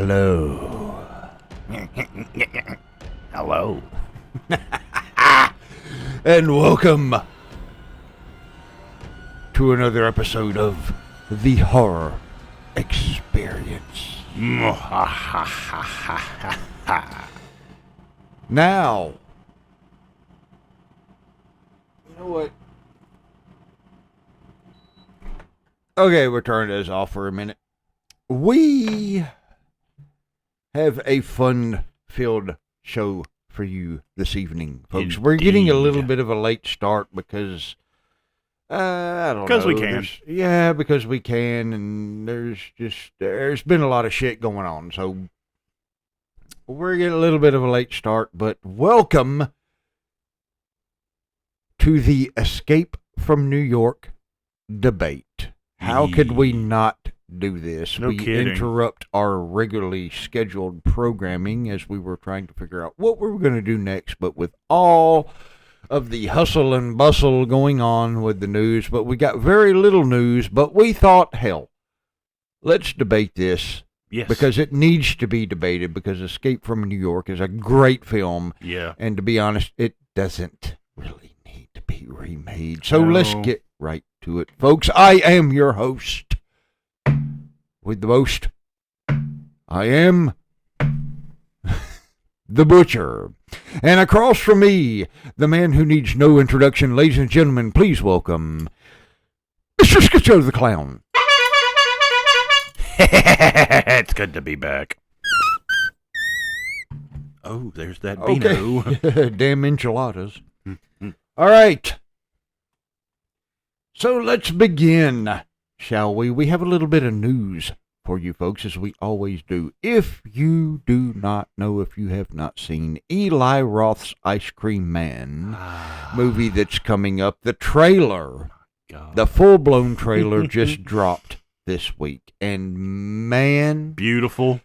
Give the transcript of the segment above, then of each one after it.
Hello. Hello. And welcome to another episode of The Horror Experience. Now, you know what? Okay, we'll turn this off for a minute. We have a fun-filled show for you this evening, folks. We're getting a little bit of a late start because, I don't know. Because we can. Yeah, because we can, and there's been a lot of shit going on, so we're getting a little bit of a late start, but welcome to the Escape from New York debate. How could we not do this? No We kidding. interrupt our regularly scheduled programming as we were trying to figure out what we were going to do next, but with all of the hustle and bustle going on with the news, but we got very little news, but we thought, hell, let's debate this. Yes. Because it needs to be debated, because Escape from New York is a great film. Yeah. And to be honest, it doesn't really need to be remade. So No. let's get right to it, folks. I am your host with the most. I am the Butcher. And across from me, the man who needs no introduction, ladies and gentlemen, please welcome Mr. Skitcho the Clown. It's good to be back. Oh, there's that Beano. Okay. Damn enchiladas. All right. So let's begin, shall we? We have a little bit of news for you folks, as we always do. If you do not know, if you have not seen Eli Roth's Ice Cream Man movie that's coming up, the trailer, the full-blown trailer just dropped this week. And man, Beautiful.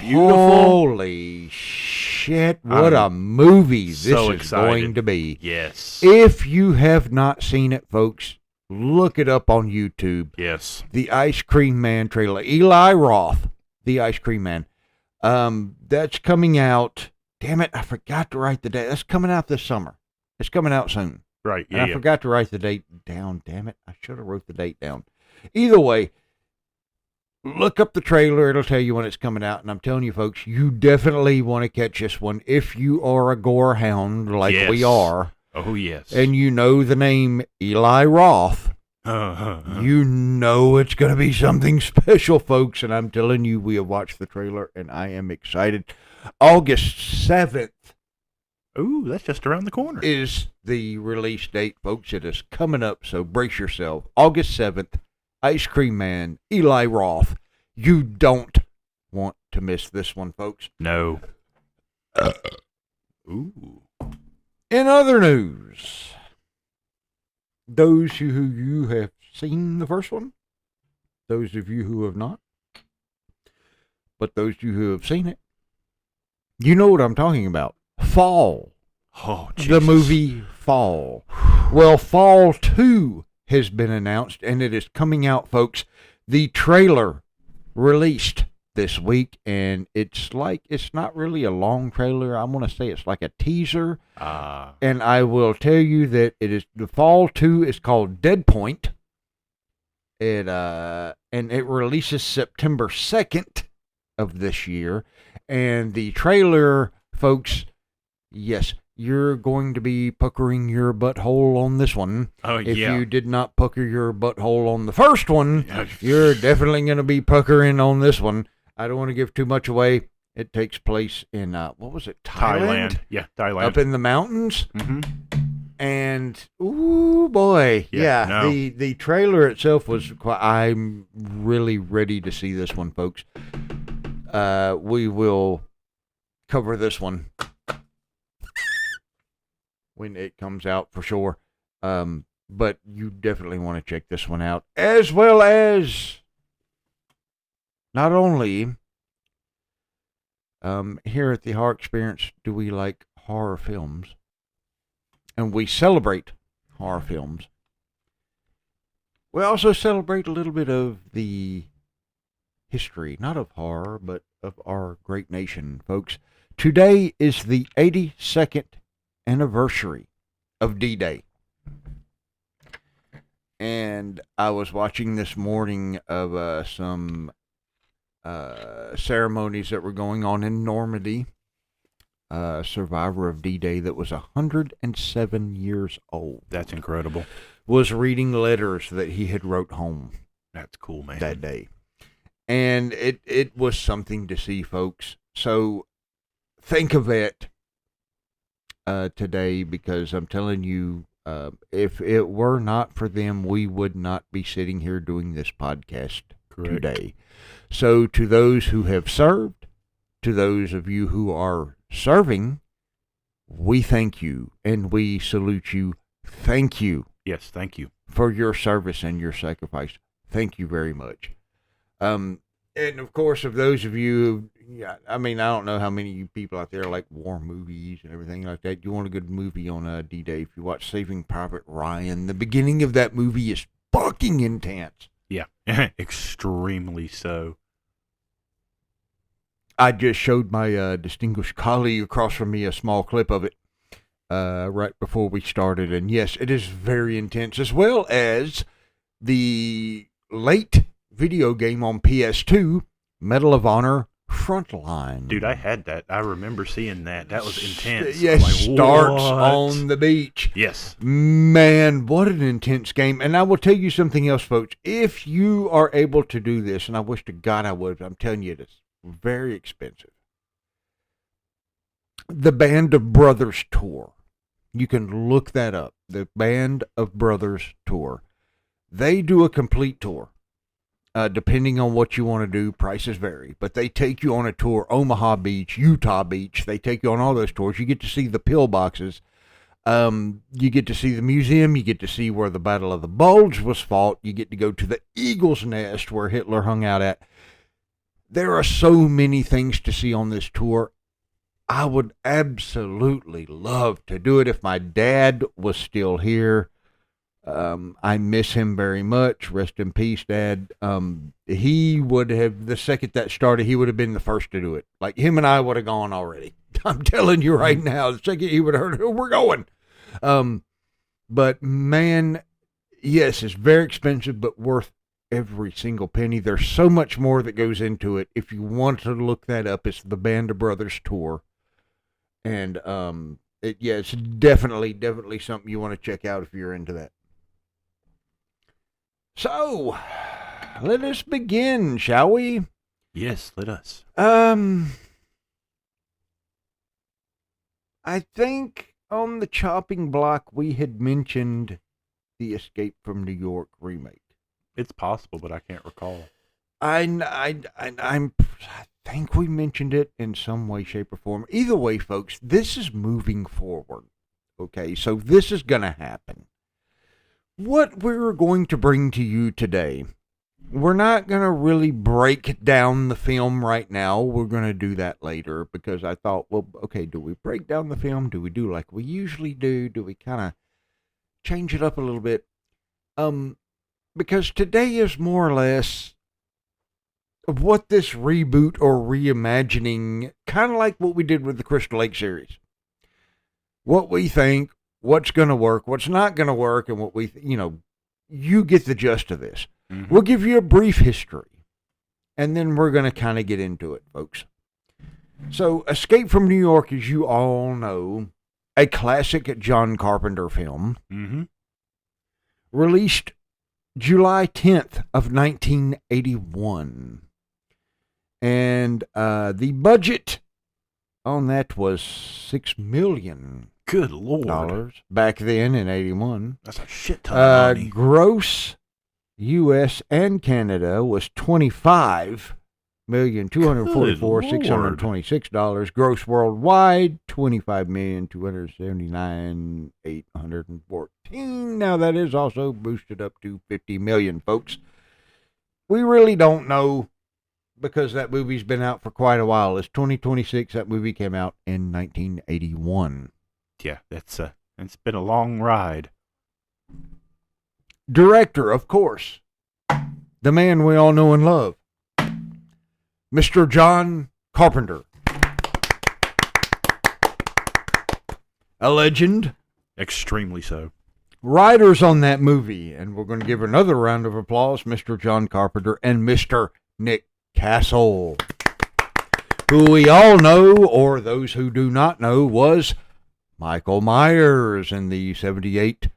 holy shit, what a movie this so is excited. going to be. Yes. If you have not seen it, folks, look it up on YouTube. Yes. The Ice Cream Man trailer. Eli Roth, The Ice Cream Man. That's coming out. Damn it, I forgot to write the date. That's coming out this summer. It's coming out soon. Right. And Yeah. I forgot to write the date down. Damn it, I should have wrote the date down. Either way, look up the trailer. It'll tell you when it's coming out. And I'm telling you, folks, you definitely want to catch this one if you are a gore hound like we Yes. are. Oh, yes. And you know the name Eli Roth. You know it's going to be something special, folks. And I'm telling you, we have watched the trailer, and I am excited. August 7th Ooh, that's just around the corner. is the release date, folks. It is coming up, so brace yourself. August 7th, Ice Cream Man, Eli Roth. You don't want to miss this one, folks. No. Ooh. In other news, those who you have seen the first one, those of you who have not, but those of you who have seen it, you know what I'm talking about. Fall. Oh, Jesus. The movie Fall. Well, Fall 2 has been announced, and it is coming out, folks. The trailer released this week, and it's not really a long trailer. I want to say it's like a teaser. And I will tell you that the Fall 2 is called Dead Point. And it releases September 2nd of this year. And the trailer, folks, yes, you're going to be puckering your butthole on this one. Oh, If yeah. you did not pucker your butthole on the first one, you're definitely going to be puckering on this one. I don't want to give too much away. It takes place in, what was it, Thailand? Yeah, Thailand. Up in the mountains. Mm-hmm. And, ooh, boy. Yeah, Yeah, no. the trailer itself was I'm really ready to see this one, folks. We will cover this one when it comes out for sure. But you definitely want to check this one out, as well as not only here at the Horror Experience do we like horror films, and we celebrate horror films. We also celebrate a little bit of the history, not of horror, but of our great nation, folks. Today is the 82nd anniversary of D-Day. And I was watching this morning of some ceremonies that were going on in Normandy. A survivor of D-Day that was 107 years old. That's incredible. Was reading letters that he had wrote home. That's cool, man. That day. And it was something to see, folks. So think of it today, because I'm telling you, if it were not for them, we would not be sitting here doing this podcast today. So to those who have served, to those of you who are serving, we thank you and we salute you. Thank you. Yes, thank you. For your service and your sacrifice. Thank you very much. And of course, of those of you, I don't know how many of you people out there like war movies and everything like that. You want a good movie on D-Day, if you watch Saving Private Ryan, the beginning of that movie is fucking intense. Yeah, extremely so. I just showed my distinguished colleague across from me a small clip of it right before we started. And yes, it is very intense, as well as the late video game on PS2, Medal of Honor Frontline. Dude, I had that. I remember seeing that. That was intense. Yes, like, starts what? on the beach. Yes. Man, what an intense game. And I will tell you something else, folks. If you are able to do this, and I wish to God I would, I'm telling you this. Very expensive. The Band of Brothers Tour. You can look that up. The Band of Brothers Tour. They do a complete tour. Depending on what you want to do, prices vary. But they take you on a tour. Omaha Beach, Utah Beach. They take you on all those tours. You get to see the pillboxes. You get to see the museum. You get to see where the Battle of the Bulge was fought. You get to go to the Eagle's Nest where Hitler hung out at. There are so many things to see on this tour. I would absolutely love to do it if my dad was still here. I miss him very much. Rest in peace, Dad. He would have, the second that started, he would have been the first to do it. Like, him and I would have gone already. I'm telling you right now, the second he would have heard, we're going. But man, yes, it's very expensive, but worth every single penny. There's so much more that goes into it. If you want to look that up, it's the Band of Brothers Tour. And it's definitely something you want to check out if you're into that. So, let us begin, shall we? Yes, let us. I think on the chopping block we had mentioned the Escape from New York remake. It's possible, but I can't recall. I think we mentioned it in some way, shape, or form. Either way, folks, this is moving forward. Okay, so this is going to happen. What we're going to bring to you today, we're not going to really break down the film right now. We're going to do that later, because I thought, well, okay, do we break down the film? Do we do like we usually do? Do we kind of change it up a little bit? Because today is more or less of what this reboot or reimagining, kind of like what we did with the Crystal Lake series. What we think, what's going to work, what's not going to work, and what we, you get the gist of this. Mm-hmm. We'll give you a brief history, and then we're going to kind of get into it, folks. So, Escape from New York, as you all know, a classic John Carpenter film, released July 10th of 1981. And the budget on that was $6 million. Good Lord. Back then in 81. That's a shit ton of money. Gross U.S. and Canada was $25,244,626. Gross worldwide, $25,279,814. Now that is also boosted up to $50 million, folks. We really don't know, because that movie's been out for quite a while. It's 2026. That movie came out in 1981. Yeah, it's been a long ride. Director, of course, the man we all know and love, Mr. John Carpenter. A legend. Extremely so. Writers on that movie, and we're going to give another round of applause, Mr. John Carpenter and Mr. Nick Castle, who we all know, or those who do not know, was Michael Myers in the 78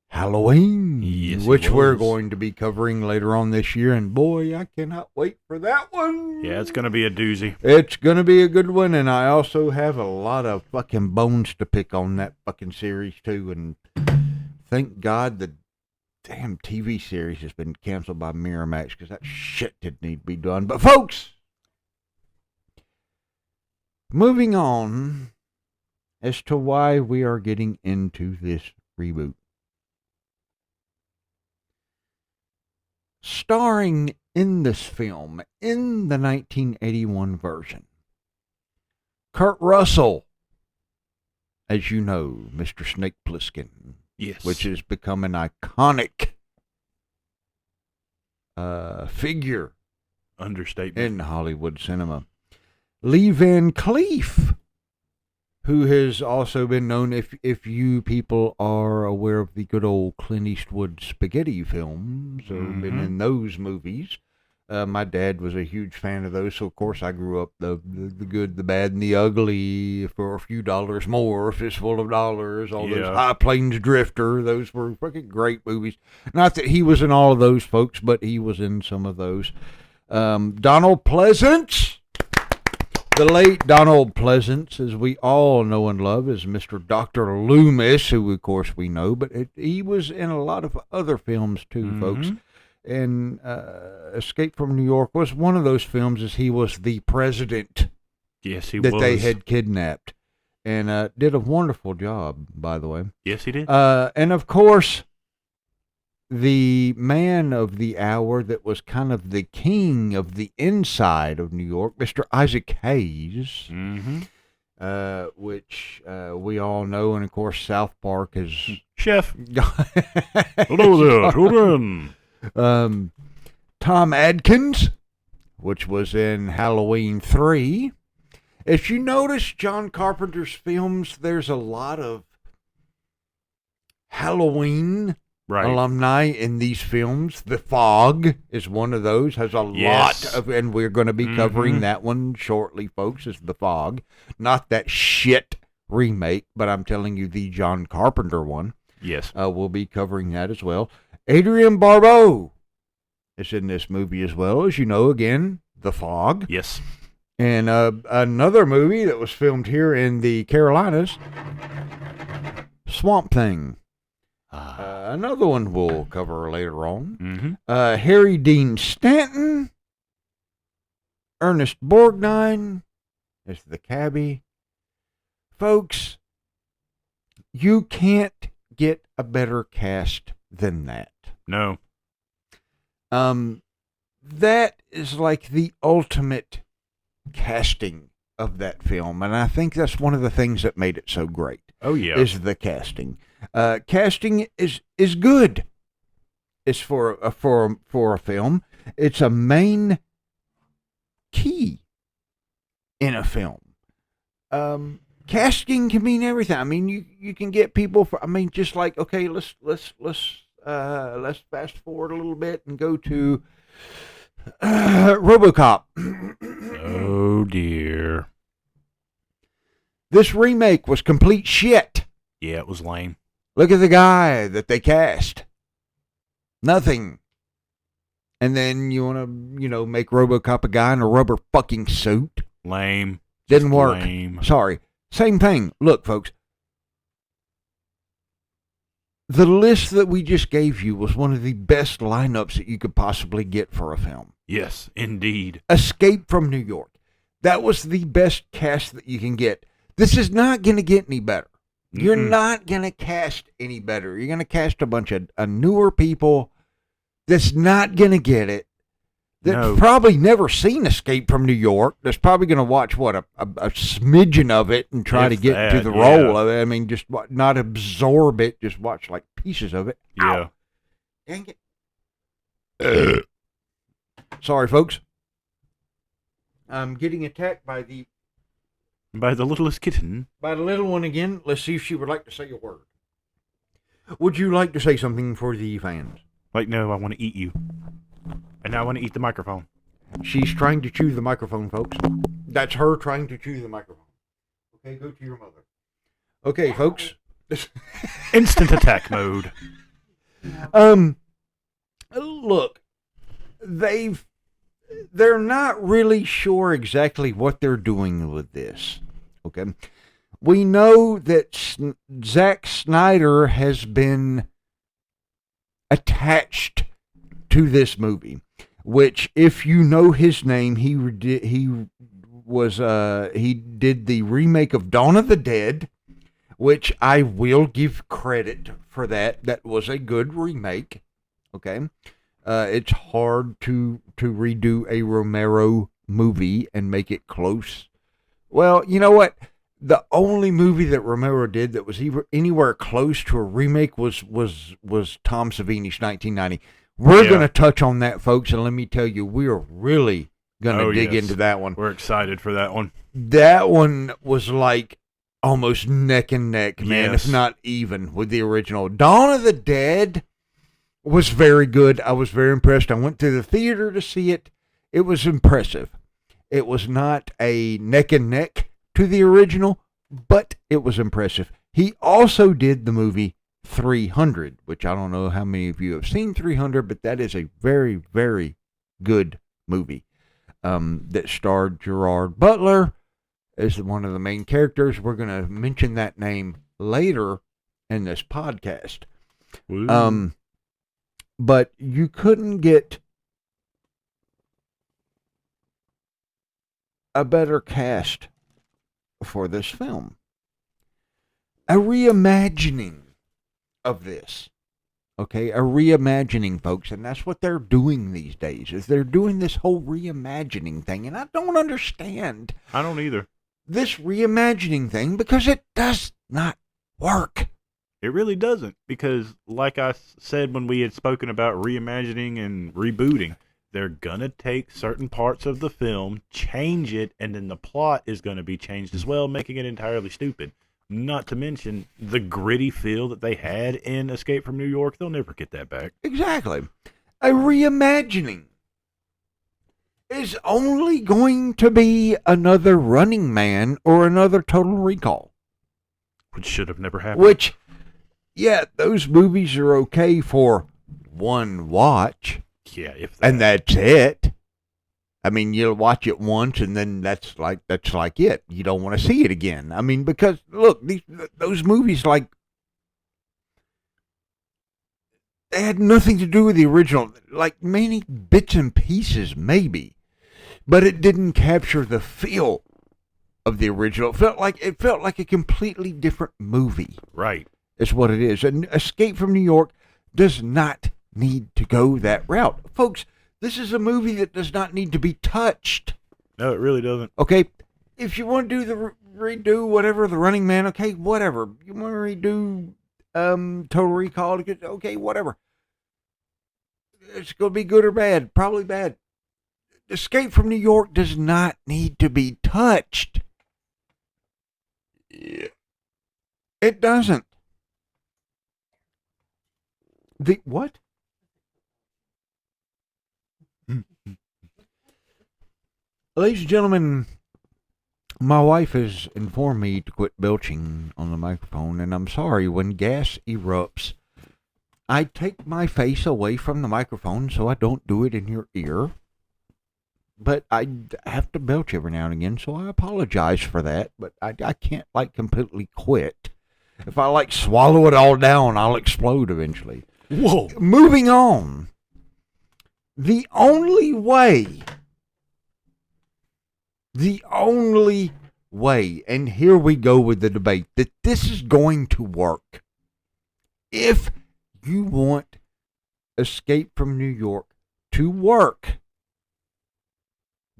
Halloween, Yes, which we're going to be covering later on this year, and boy, I cannot wait for that one. Yeah, it's going to be a doozy. It's going to be a good one, and I also have a lot of fucking bones to pick on that fucking series, too, and thank God the damn TV series has been canceled by Miramax, because that shit didn't need to be done. But, folks, moving on as to why we are getting into this reboot. Starring in this film, in the 1981 version, Kurt Russell, as you know, Mr. Snake Plissken, Yes. which has become an iconic figure Understatement. in Hollywood cinema. Lee Van Cleef, who has also been known, if you people are aware of the good old Clint Eastwood spaghetti films, or been in those movies. My dad was a huge fan of those, so of course I grew up the good, the bad, and the ugly, For a Few Dollars More, Fistful of Dollars, all those High Plains Drifter. Those were fucking great movies. Not that he was in all of those, folks, but he was in some of those. Donald Pleasance. The late Donald Pleasance, as we all know and love, is Mr. Dr. Loomis, who, of course, we know, but he was in a lot of other films, too, folks. And Escape from New York was one of those films, as he was the president. Yes, he was. That they had kidnapped. And did a wonderful job, by the way. Yes, he did. And, of course, the man of the hour that was kind of the king of the inside of New York, Mr. Isaac Hayes, which we all know, and of course South Park is... Chef. Hello there, children. Tom Adkins, which was in Halloween 3. If you notice John Carpenter's films, there's a lot of Halloween alumni in these films. The Fog is one of those, has a lot of, and we're going to be covering that one shortly, folks, is The Fog. Not that shit remake, but I'm telling you, the John Carpenter one. Yes. We'll be covering that as well. Adrienne Barbeau is in this movie as well, as you know, again, The Fog. Yes. And another movie that was filmed here in the Carolinas, Swamp Thing. Another one we'll cover later on. Harry Dean Stanton, Ernest Borgnine as the cabbie. Folks, you can't get a better cast than that. No. That is like the ultimate casting of that film, and I think that's one of the things that made it so great. Oh yeah, is the casting. Casting is good. It's for a film. It's a main key in a film. Casting can mean everything. I mean, you can get people for. I mean, just like, okay, let's fast forward a little bit and go to RoboCop. Oh dear. This remake was complete shit. Yeah, it was lame. Look at the guy that they cast. Nothing. And then you want to, make RoboCop a guy in a rubber fucking suit. Lame. Didn't work. Lame. Sorry. Same thing. Look, folks. The list that we just gave you was one of the best lineups that you could possibly get for a film. Yes, indeed. Escape from New York. That was the best cast that you can get. This is not going to get any better. You're not going to cast any better. You're going to cast a bunch of newer people that's not going to get it. That's probably never seen Escape from New York. That's probably going to watch, a smidgen of it and try to get to the role of it. I mean, just not absorb it. Just watch like pieces of it. Yeah. Ow. Dang it. Sorry, folks. I'm getting attacked by the littlest kitten. by the little one again. Let's see if she would like to say a word. Would you like to say something for the fans? Like, no, I want to eat you. And now I want to eat the microphone. She's trying to chew the microphone, folks. That's her trying to chew the microphone. Okay, go to your mother. Okay, folks. Instant attack mode. Look, they're not really sure exactly what they're doing with this. Okay. We know that Zack Snyder has been attached to this movie, which, if you know his name, he did the remake of Dawn of the Dead, which I will give credit for that. That was a good remake. Okay. It's hard to redo a Romero movie and make it close. Well, you know what? The only movie that Romero did that was anywhere close to a remake was Tom Savini's 1990. We're going to touch on that, folks, and let me tell you, we are really going to dig into that one. We're excited for that one. That one was like almost neck and neck, man, if not even with the original. Dawn of the Dead was very good. I was very impressed. I went to the theater to see it. It was impressive. It was not a neck and neck to the original, but it was impressive. He also did the movie 300, which I don't know how many of you have seen 300, but that is a very, very good movie that starred Gerard Butler as one of the main characters. We're going to mention that name later in this podcast. Ooh. But you couldn't get a better cast for this film. A reimagining of this. Okay, a reimagining, folks, and that's what they're doing these days, is they're doing this whole reimagining thing, and I don't understand. I don't either. This reimagining thing, because it does not work. It really doesn't, because like I said when we had spoken about reimagining and rebooting, they're going to take certain parts of the film, change it, and then the plot is going to be changed as well, making it entirely stupid. Not to mention the gritty feel that they had in Escape from New York. They'll never get that back. Exactly. A reimagining is only going to be another Running Man or another Total Recall. Which should have never happened. Which, yeah, those movies are okay for one watch. Yeah, if that. And that's it. I mean, you'll watch it once, and then that's like it. You don't want to see it again. I mean, because look, those movies, like, they had nothing to do with the original. Like, many bits and pieces, maybe, but it didn't capture the feel of the original. It felt like a completely different movie. Right, is what it is. And Escape from New York does not need to go that route, folks. This is a movie that does not need to be touched. No, it really doesn't. Okay, if you want to do the redo whatever, the Running Man, okay, whatever. You want to redo Total Recall, okay, whatever. It's going to be good or bad, probably bad. Escape from New York does not need to be touched. Yeah. It doesn't. The what? Ladies and gentlemen, my wife has informed me to quit belching on the microphone, and I'm sorry, when gas erupts, I take my face away from the microphone so I don't do it in your ear. But I have to belch every now and again, so I apologize for that, but I can't, completely quit. If I, swallow it all down, I'll explode eventually. Whoa. Moving on. The only way, and here we go with the debate, that this is going to work, if you want Escape from New York to work,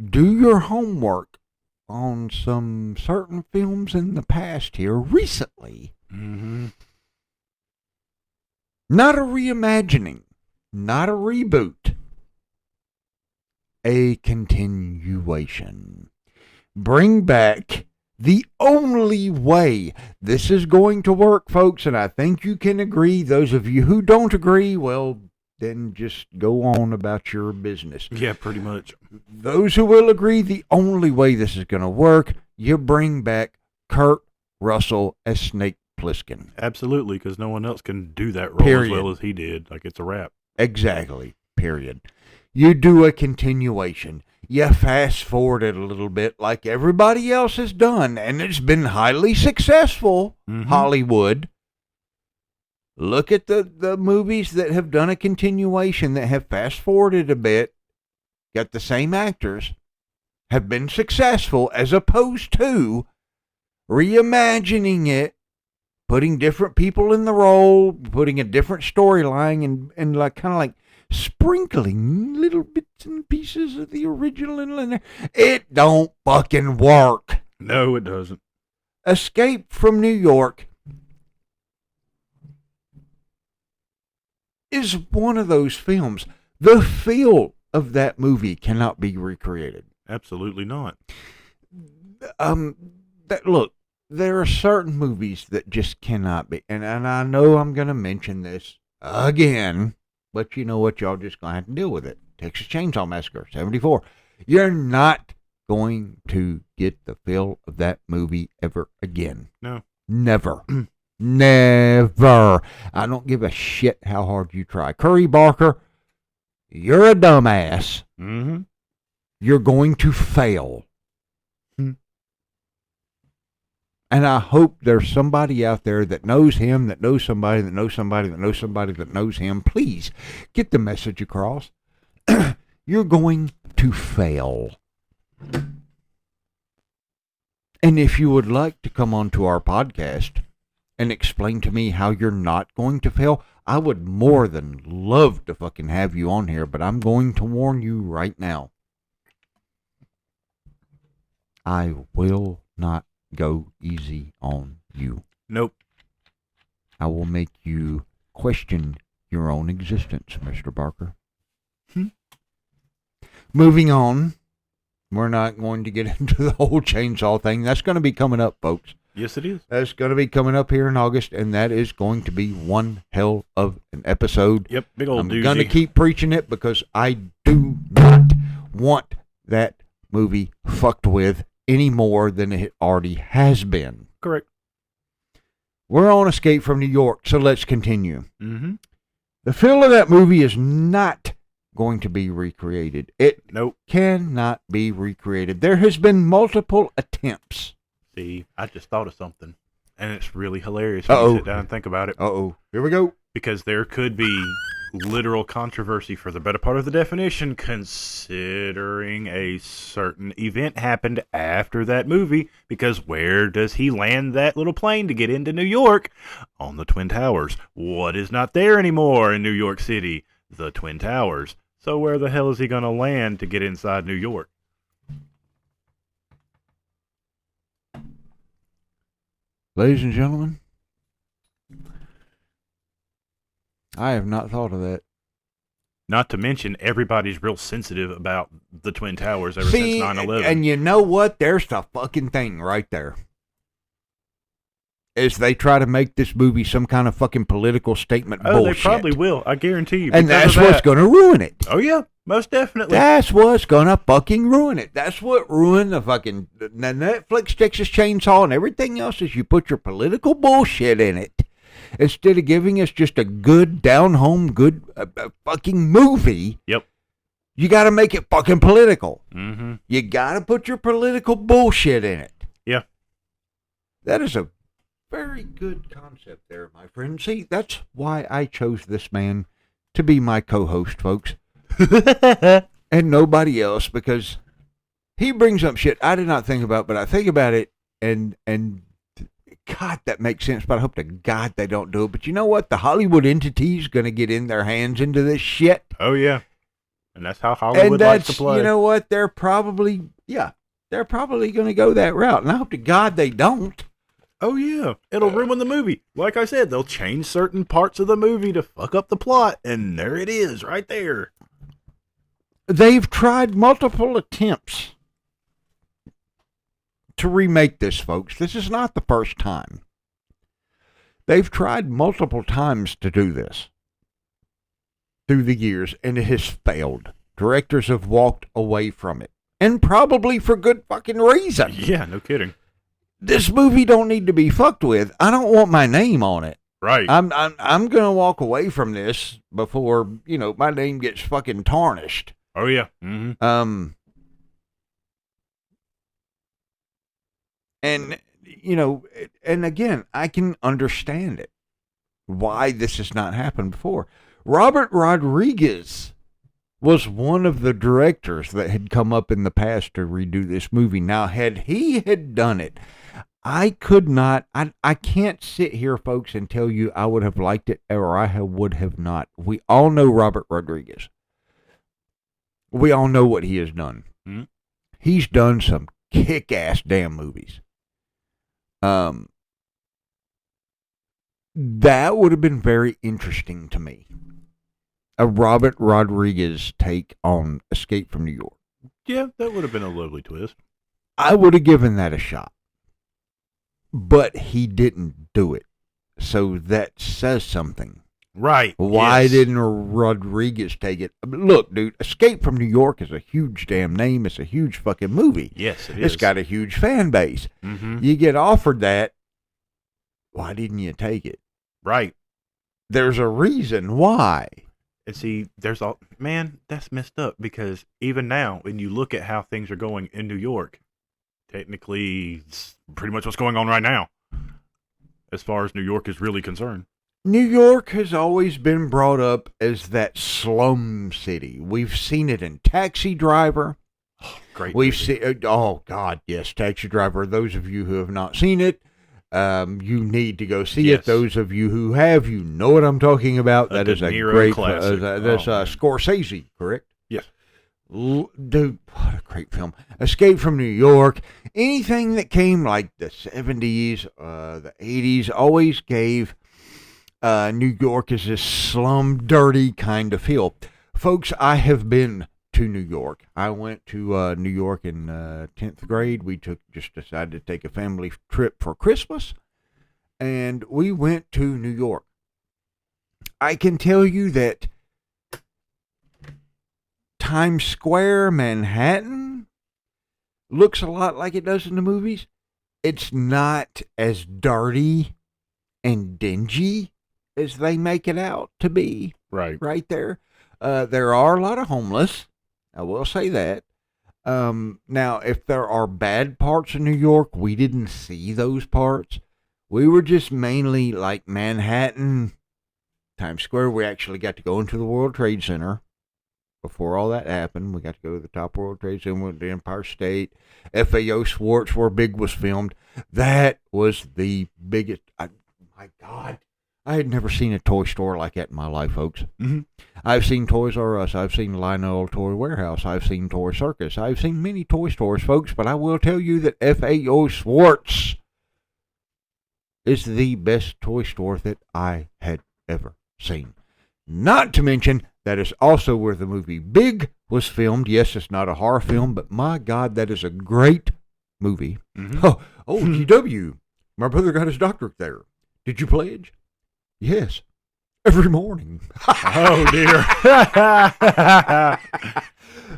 do your homework on some certain films in the past here, recently. Mm-hmm. Not a reimagining, not a reboot. A continuation. bring back the only way this is going to work, folks, and I think you can agree. Those of you who don't agree, well, then just go on about your business. Yeah, pretty much. Those who will agree, the only way this is going to work, you bring back Kurt Russell as Snake Plissken. Absolutely, because no one else can do that role Period. as well as he did. Like, it's a wrap. Exactly. Period. You do a continuation. You fast forward it a little bit like everybody else has done, and it's been highly successful, Hollywood. Look at the movies that have done a continuation that have fast forwarded a bit, got the same actors, have been successful, as opposed to reimagining it, putting different people in the role, putting a different storyline, and like kind of like sprinkling little bits and pieces of the original in there. It don't fucking work. No, it doesn't. Escape from New York is one of those films. The feel of that movie cannot be recreated. Absolutely not. Look, there are certain movies that just cannot be, and I know I'm going to mention this again, but you know what? Y'all just going to have to deal with it. Texas Chainsaw Massacre, 74. You're not going to get the feel of that movie ever again. No. Never. Never. I don't give a shit how hard you try. Curry Barker, you're a dumbass. Mm-hmm. You're going to fail. And I hope there's somebody out there that knows him, that knows somebody, that knows somebody, that knows somebody, that knows him. Please get the message across. You're going to fail. And if you would like to come onto our podcast and explain to me how you're not going to fail, I would more than love to fucking have you on here, but I'm going to warn you right now. I will not go easy on you. Nope. I will make you question your own existence, Mr. Barker. Moving on. We're not going to get into the whole chainsaw thing. That's going to be coming up, folks. Yes, it is. That's going to be coming up here in August, and that is going to be one hell of an episode. Yep, big old doozy. I'm going to keep preaching it because I do not want that movie fucked with any more than it already has been. Correct. We're on Escape from New York, so let's continue. Mm-hmm. The feel of that movie is not going to be recreated. It cannot be recreated. There has been multiple attempts. See, I just thought of something, and it's really hilarious when you sit down and think about it. Here we go. Because there could be literal controversy for the better part of the definition, considering a certain event happened after that movie. Because where does he land that little plane to get into New York? On the Twin Towers. What is not there anymore in New York City? The Twin Towers. So where the hell is he going to land to get inside New York? Ladies and gentlemen, I have not thought of that. Not to mention, everybody's real sensitive about the Twin Towers ever since 9/11. And you know what? There's the fucking thing right there. Is they try to make this movie some kind of fucking political statement bullshit. They probably will. I guarantee you. And that's what's going to ruin it. Oh, yeah. Most definitely. That's what's going to fucking ruin it. That's what ruined the fucking the Netflix Texas Chainsaw and everything else is you put your political bullshit in it. Instead of giving us just a good, down-home, good fucking movie. Yep. You got to make it fucking political. Mm-hmm. You got to put your political bullshit in it. Yeah. That is a very good concept there, my friend. See, that's why I chose this man to be my co-host, folks. And nobody else, because he brings up shit I did not think about, but I think about it, and God, that makes sense, but I hope to God they don't do it. But you know what? The Hollywood entity's going to get in their hands into this shit. Oh, yeah. And that's how Hollywood likes to play. You know what? They're probably going to go that route. And I hope to God they don't. Oh, yeah. It'll ruin the movie. Like I said, they'll change certain parts of the movie to fuck up the plot, and there it is, right there. They've tried multiple attempts to remake this, folks. This is not the first time. They've tried multiple times to do this through the years, and it has failed. Directors have walked away from it, and probably for good fucking reason. Yeah, no kidding. This movie don't need to be fucked with. I don't want my name on it. Right. I'm gonna walk away from this before, my name gets fucking tarnished. Oh yeah. Mm-hmm. And and again, I can understand it. Why this has not happened before. Robert Rodriguez was one of the directors that had come up in the past to redo this movie. Now, had he done it, I can't sit here, folks, and tell you I would have liked it or would have not. We all know Robert Rodriguez. We all know what he has done. Mm-hmm. He's done some kick-ass damn movies. That would have been very interesting to me. A Robert Rodriguez take on Escape from New York. Yeah, that would have been a lovely twist. I would have given that a shot. But he didn't do it. So that says something. Right. Why didn't Rodriguez take it? Look, dude, Escape from New York is a huge damn name. It's a huge fucking movie. Yes, it is. It's got a huge fan base. Mm-hmm. You get offered that. Why didn't you take it? Right. There's a reason why. And see, that's messed up because even now, when you look at how things are going in New York, technically, it's pretty much what's going on right now, as far as New York is really concerned. New York has always been brought up as that slum city. We've seen it in Taxi Driver. Great. We've seen, oh God, yes, Taxi Driver. Those of you who have not seen it, you need to go see it. Those of you who have, you know what I'm talking about. That is a great classic. That's Scorsese, correct? Yes. Dude, what a great film. Escape from New York. Anything that came like the 70s, the 80s, always gave New York as this slum, dirty kind of feel. Folks, I have been to New York. I went to New York in 10th grade. We just decided to take a family trip for Christmas, and we went to New York. I can tell you that Times Square, Manhattan, looks a lot like it does in the movies. It's not as dirty and dingy as they make it out to be. Right there. There are a lot of homeless. I will say that. Now, if there are bad parts of New York, we didn't see those parts. We were just mainly like Manhattan, Times Square. We actually got to go into the World Trade Center. Before all that happened, we got to go to the top World Trade Center, went to the Empire State, FAO Schwartz, where Big was filmed. That was the biggest. My God. I had never seen a toy store like that in my life, folks. Mm-hmm. I've seen Toys R Us. I've seen Lionel Toy Warehouse. I've seen Toy Circus. I've seen many toy stores, folks, but I will tell you that FAO Schwartz is the best toy store that I had ever seen. Not to mention, that is also where the movie Big was filmed. Yes, it's not a horror film, but my God, that is a great movie. Mm-hmm. GW. My brother got his doctorate there. Did you pledge? Yes, every morning. Oh, dear.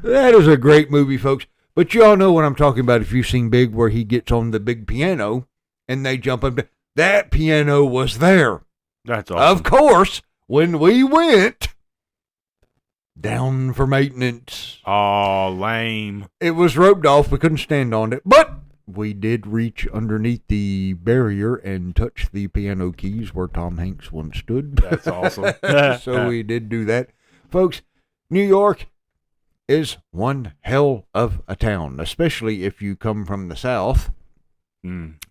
That is a great movie, folks. But you all know what I'm talking about if you've seen Big, where he gets on the big piano and they jump up. That piano was there. That's awesome. Of course, when we went down for maintenance. Oh, lame. It was roped off. We couldn't stand on it. But we did reach underneath the barrier and touch the piano keys where Tom Hanks once stood. That's awesome. So we did do that. Folks, New York is one hell of a town, especially if you come from the South,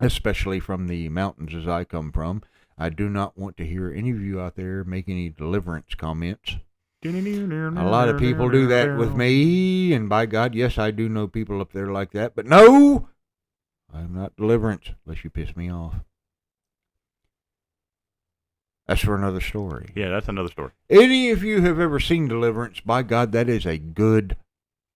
especially from the mountains as I come from. I do not want to hear any of you out there make any Deliverance comments. A lot of people do that with me, and by God, yes, I do know people up there like that, but no, I'm not Deliverance, unless you piss me off. That's for another story. Yeah, that's another story. Any of you have ever seen Deliverance, by God, that is a good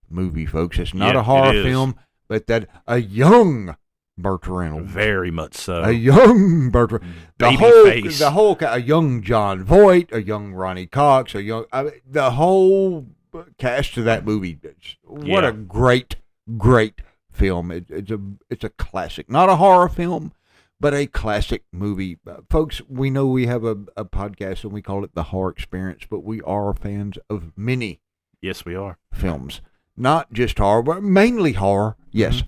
movie, folks. It's not a horror film, but that a young Burt Reynolds. Very much so. A young Burt Reynolds. Baby face. A young John Voight, a young Ronnie Cox, the whole cast of that movie. What a great film. It's a classic. Not a horror film, but a classic movie. Folks, we know we have a podcast and we call it The Horror Experience, but we are fans of many Yes, we are. films. Not just horror, but mainly horror, yes.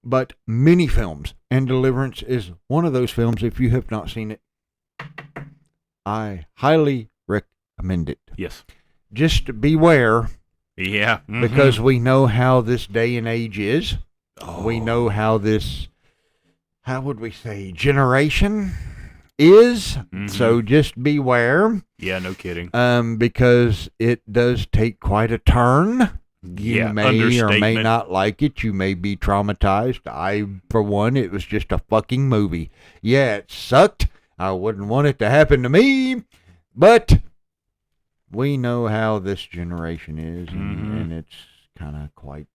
But many films. And Deliverance is one of those films. If you have not seen it, I highly recommend it. Yes. Just beware, Yeah. because we know how this day and age is. Oh. We know how this, how would we say, generation is. So just beware. Yeah, no kidding. Because it does take quite a turn. You may or may not like it. You may be traumatized. I, for one, it was just a fucking movie. Yeah, it sucked. I wouldn't want it to happen to me. But we know how this generation is, and it's kind of quite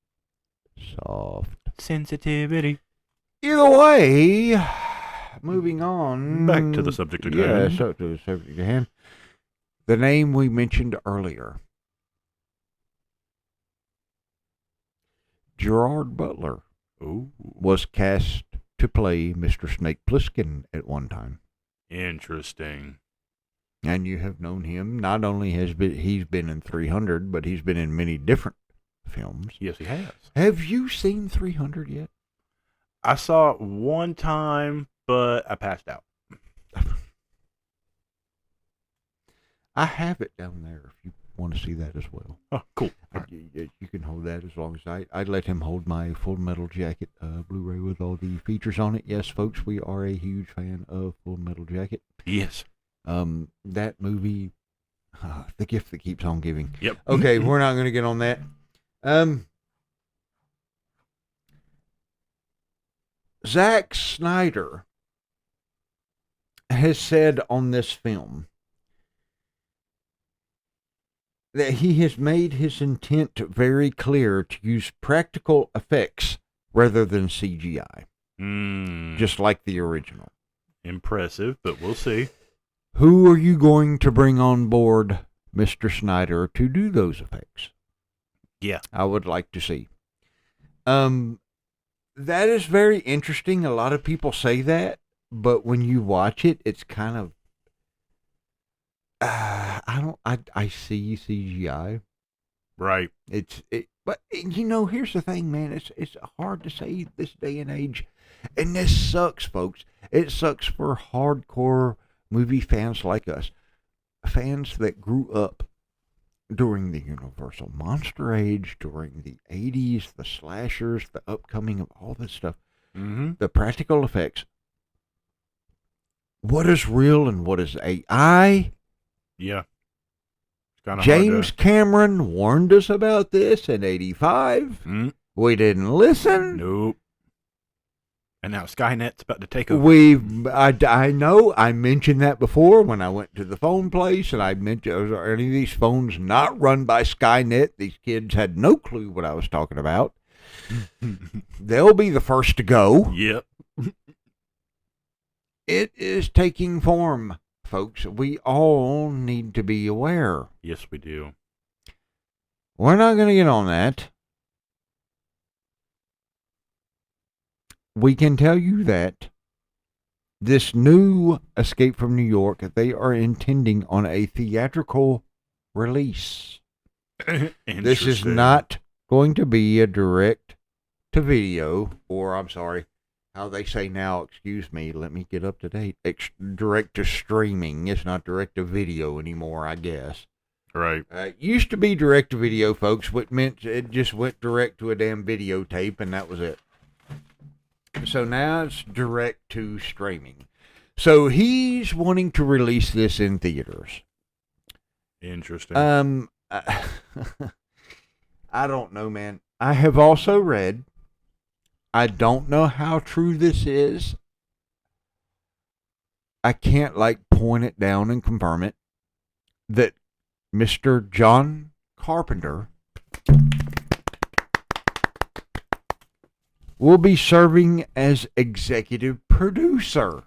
soft. Sensitivity. Either way, moving on. Back to the subject again. Yeah, so to the subject at hand. The name we mentioned earlier. Gerard Butler was cast to play Mr. Snake Plissken at one time. Interesting. And you have known him. Not only he's been in 300, but he's been in many different films. Yes, he has. Have you seen 300 yet? I saw it one time, but I passed out. I have it down there if you want to see that as well. Oh, cool. You can hold that as long as I let him hold my Full Metal Jacket Blu-ray with all the features on it. Yes, folks, we are a huge fan of Full Metal Jacket. Yes. That movie, the gift that keeps on giving. Yep. Okay, we're not going to get on that. Zack Snyder has said on this film that he has made his intent very clear to use practical effects rather than CGI. Just like the original. Impressive, but we'll see. Who are you going to bring on board, Mr. Snyder, to do those effects? Yeah. I would like to see. That is very interesting. A lot of people say that, but when you watch it, it's kind of, I see CGI. Right. But you know, here's the thing, man. It's hard to say this day and age, and this sucks, folks. It sucks for hardcore movie fans like us, fans that grew up during the Universal Monster Age, during the 80s, the slashers, the upcoming of all this stuff, the practical effects. What is real and what is AI? Yeah. James Cameron warned us about this in 85. We didn't listen. Nope. And now Skynet's about to take over. I know. I mentioned that before when I went to the phone place, and I mentioned, are any of these phones not run by Skynet? These kids had no clue what I was talking about. They'll be the first to go. Yep. It is taking form, folks. We all need to be aware. Yes, we do. We're not going to get on that. We can tell you that this new Escape from New York, they are intending on a theatrical release. This is not going to be a direct to video, or I'm sorry, how they say now, excuse me, let me get up to date. Direct to streaming. It's not direct to video anymore, I guess. Right. It used to be direct to video, folks, which meant it just went direct to a damn videotape, and that was it. So now it's direct to streaming. So he's wanting to release this in theaters. Interesting. I don't know, man. I have also read, I don't know how true this is. I can't point it down and confirm it, that Mr. John Carpenter will be serving as executive producer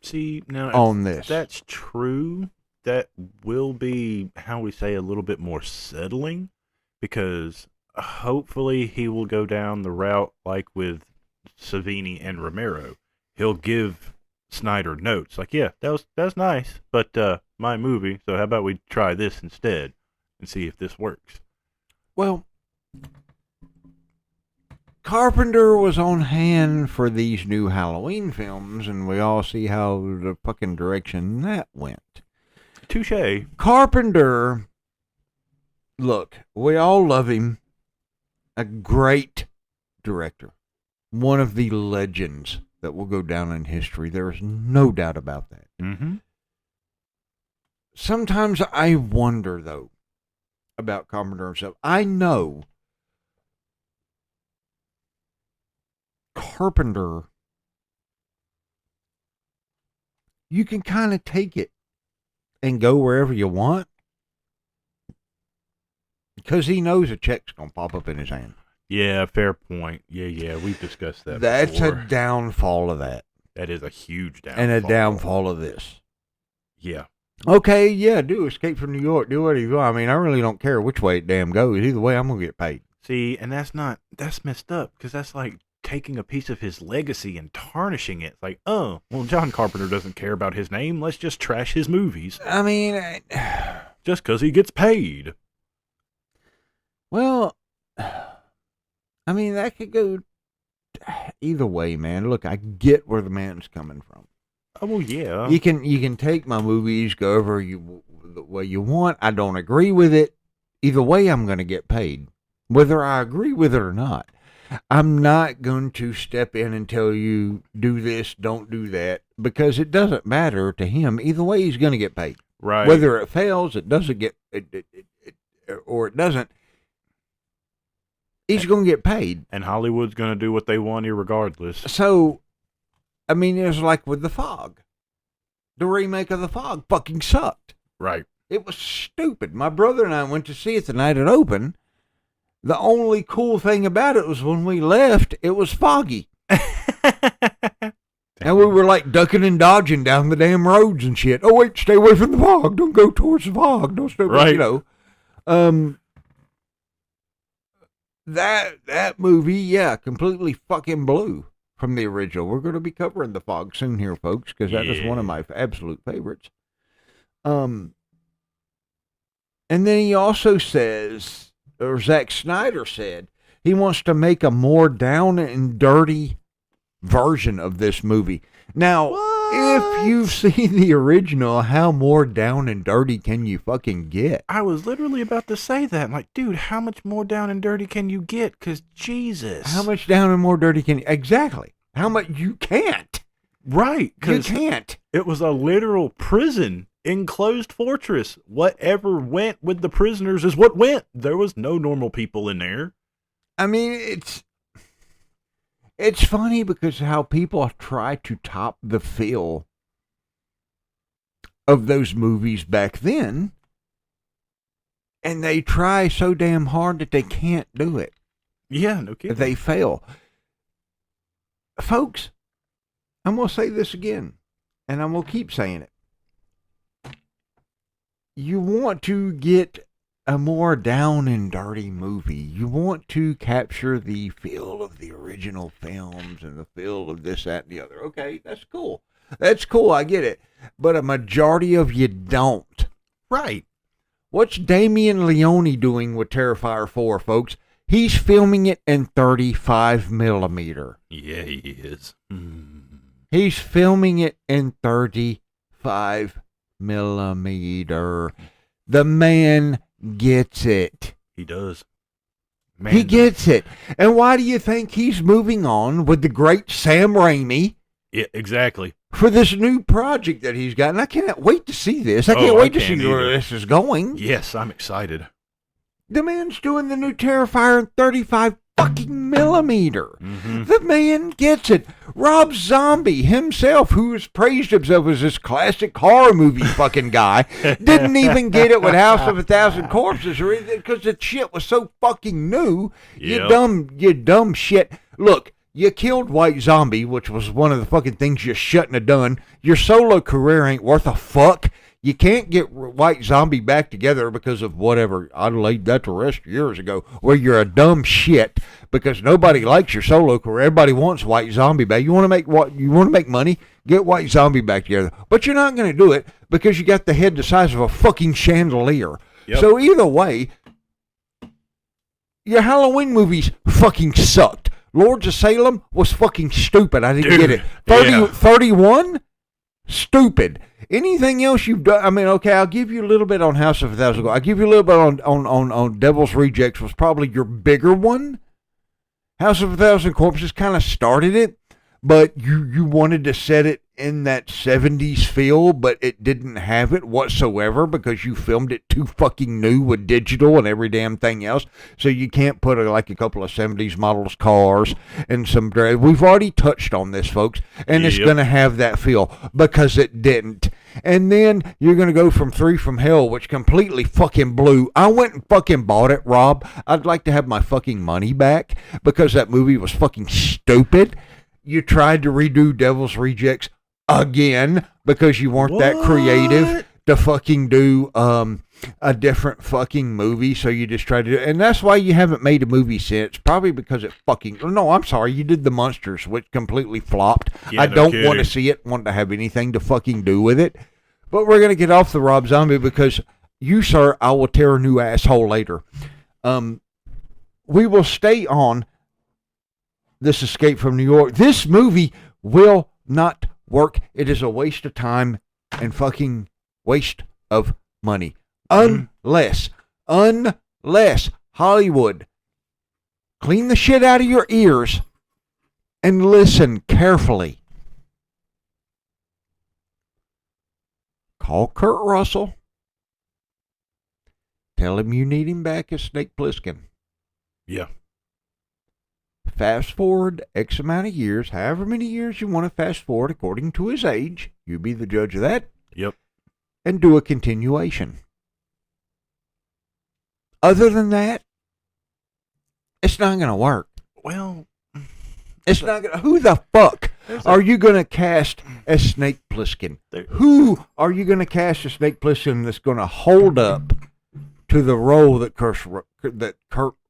See, now on if this. that's true, that will be, how we say, a little bit more settling, because hopefully he will go down the route like with Savini and Romero. He'll give Snyder notes like, yeah, that's nice, but my movie, so how about we try this instead and see if this works. Well, Carpenter was on hand for these new Halloween films, and we all see how the fucking direction that went. Touche. Carpenter, look, we all love him. A great director. One of the legends that will go down in history. There is no doubt about that. Mm-hmm. Sometimes I wonder, though, about Carpenter himself. I know Carpenter, you can kind of take it and go wherever you want because he knows a check's going to pop up in his hand. Yeah, fair point. Yeah, we've discussed that That's before. a downfall of that. That is a huge downfall. And a downfall of this. Yeah. Okay, yeah, do Escape from New York. Do whatever you want. I mean, I really don't care which way it damn goes. Either way, I'm going to get paid. See, and that's messed up, because that's like taking a piece of his legacy and tarnishing it. It's like, oh, well, John Carpenter doesn't care about his name. Let's just trash his movies. I mean, just because he gets paid. Well, I mean, that could go either way, man. Look, I get where the man's coming from. Oh, well, yeah. You can take my movies, go over the way you want. I don't agree with it. Either way, I'm going to get paid, whether I agree with it or not. I'm not going to step in and tell you, do this, don't do that, because it doesn't matter to him. Either way, he's going to get paid. Right. Whether it fails, it doesn't get, or it doesn't, he's going to get paid. And Hollywood's going to do what they want irregardless. So, I mean, it was like with The Fog. The remake of The Fog fucking sucked. Right. It was stupid. My brother and I went to see it the night it opened. The only cool thing about it was when we left, it was foggy. And we were like ducking and dodging down the damn roads and shit. Oh, wait, stay away from the fog. Don't go towards the fog. Don't stay away, right. That movie, yeah, completely fucking blew from the original. We're going to be covering The Fog soon here, folks, because that is one of my absolute favorites. And then he also says, or Zack Snyder said, he wants to make a more down and dirty version of this movie. Now, if you've seen the original, how more down and dirty can you fucking get? I was literally about to say that. I'm like, dude, how much more down and dirty can you get? Because Jesus. How much down and more dirty can you? Exactly. How much? You can't. Right. You can't. It was a literal prison. Enclosed fortress. Whatever went with the prisoners is what went. There was no normal people in there. I mean, it's funny because how people try to top the feel of those movies back then, and they try so damn hard that they can't do it. Yeah, no kidding. They fail. Folks, I'm going to say this again, and I'm going to keep saying it. You want to get a more down and dirty movie. You want to capture the feel of the original films and the feel of this, that, and the other. Okay, that's cool. That's cool, I get it. But a majority of you don't. Right. What's Damien Leone doing with Terrifier 4, folks? He's filming it in 35 millimeter. Yeah, he is. He's filming it in 35 millimeter. The man gets it. He does. Man, he gets it. And why do you think he's moving on with the great Sam Raimi? Yeah, exactly. For this new project that he's got. And I can't wait to see this. I can't wait to see where this is going. Yes, I'm excited. The man's doing the new Terrifier in 35 fucking millimeter. Mm-hmm. The man gets it. Rob Zombie himself, who has praised himself as this classic horror movie fucking guy, didn't even get it with House of a Thousand Corpses or anything because the shit was so fucking new. Yep. You dumb shit. Look, You killed White Zombie, which was one of the fucking things you shouldn't have done. Your solo career ain't worth a fuck. You can't get White Zombie back together because of whatever. I laid that to rest years ago, where you're a dumb shit because nobody likes your solo career. Everybody wants White Zombie back. You want to make what? You want to make money? Get White Zombie back together. But you're not going to do it because you got the head the size of a fucking chandelier. Yep. So either way, your Halloween movies fucking sucked. Lords of Salem was fucking stupid. I didn't get it. 31? Stupid. Anything else you've done? I mean, okay, I'll give you a little bit on House of a Thousand Gods. I'll give you a little bit on Devil's Rejects was probably your bigger one. House of a Thousand Corpses kind of started it, but you wanted to set it in that 70s feel, but it didn't have it whatsoever because you filmed it too fucking new with digital and every damn thing else. So you can't put like a couple of 70s models cars and some. We've already touched on this, folks, and it's going to have that feel because it didn't. And then you're going to go from Three from Hell, which completely fucking blew. I went and fucking bought it, Rob. I'd like to have my fucking money back because that movie was fucking stupid. You tried to redo Devil's Rejects again because you weren't that creative to fucking do a different fucking movie, so you just tried to do it. And that's why you haven't made a movie since, probably because it fucking, no, I'm sorry, you did The Monsters, which completely flopped. I don't want to see it, want to have anything to fucking do with it. But we're going to get off the Rob Zombie because you, sir, I will tear a new asshole later. We will stay on this Escape from New York. This movie will not work. It is a waste of time and fucking waste of money. Unless Hollywood, clean the shit out of your ears and listen carefully. Call Kurt Russell. Tell him you need him back as Snake Plissken. Yeah. Fast forward X amount of years, however many years you want to fast forward according to his age. You be the judge of that. Yep. And do a continuation. Other than that, it's not going to work. Well, it's not going to. Who the fuck are you going to cast as Snake Plissken? Who are you going to cast as Snake Plissken that's going to hold up to the role that Kurt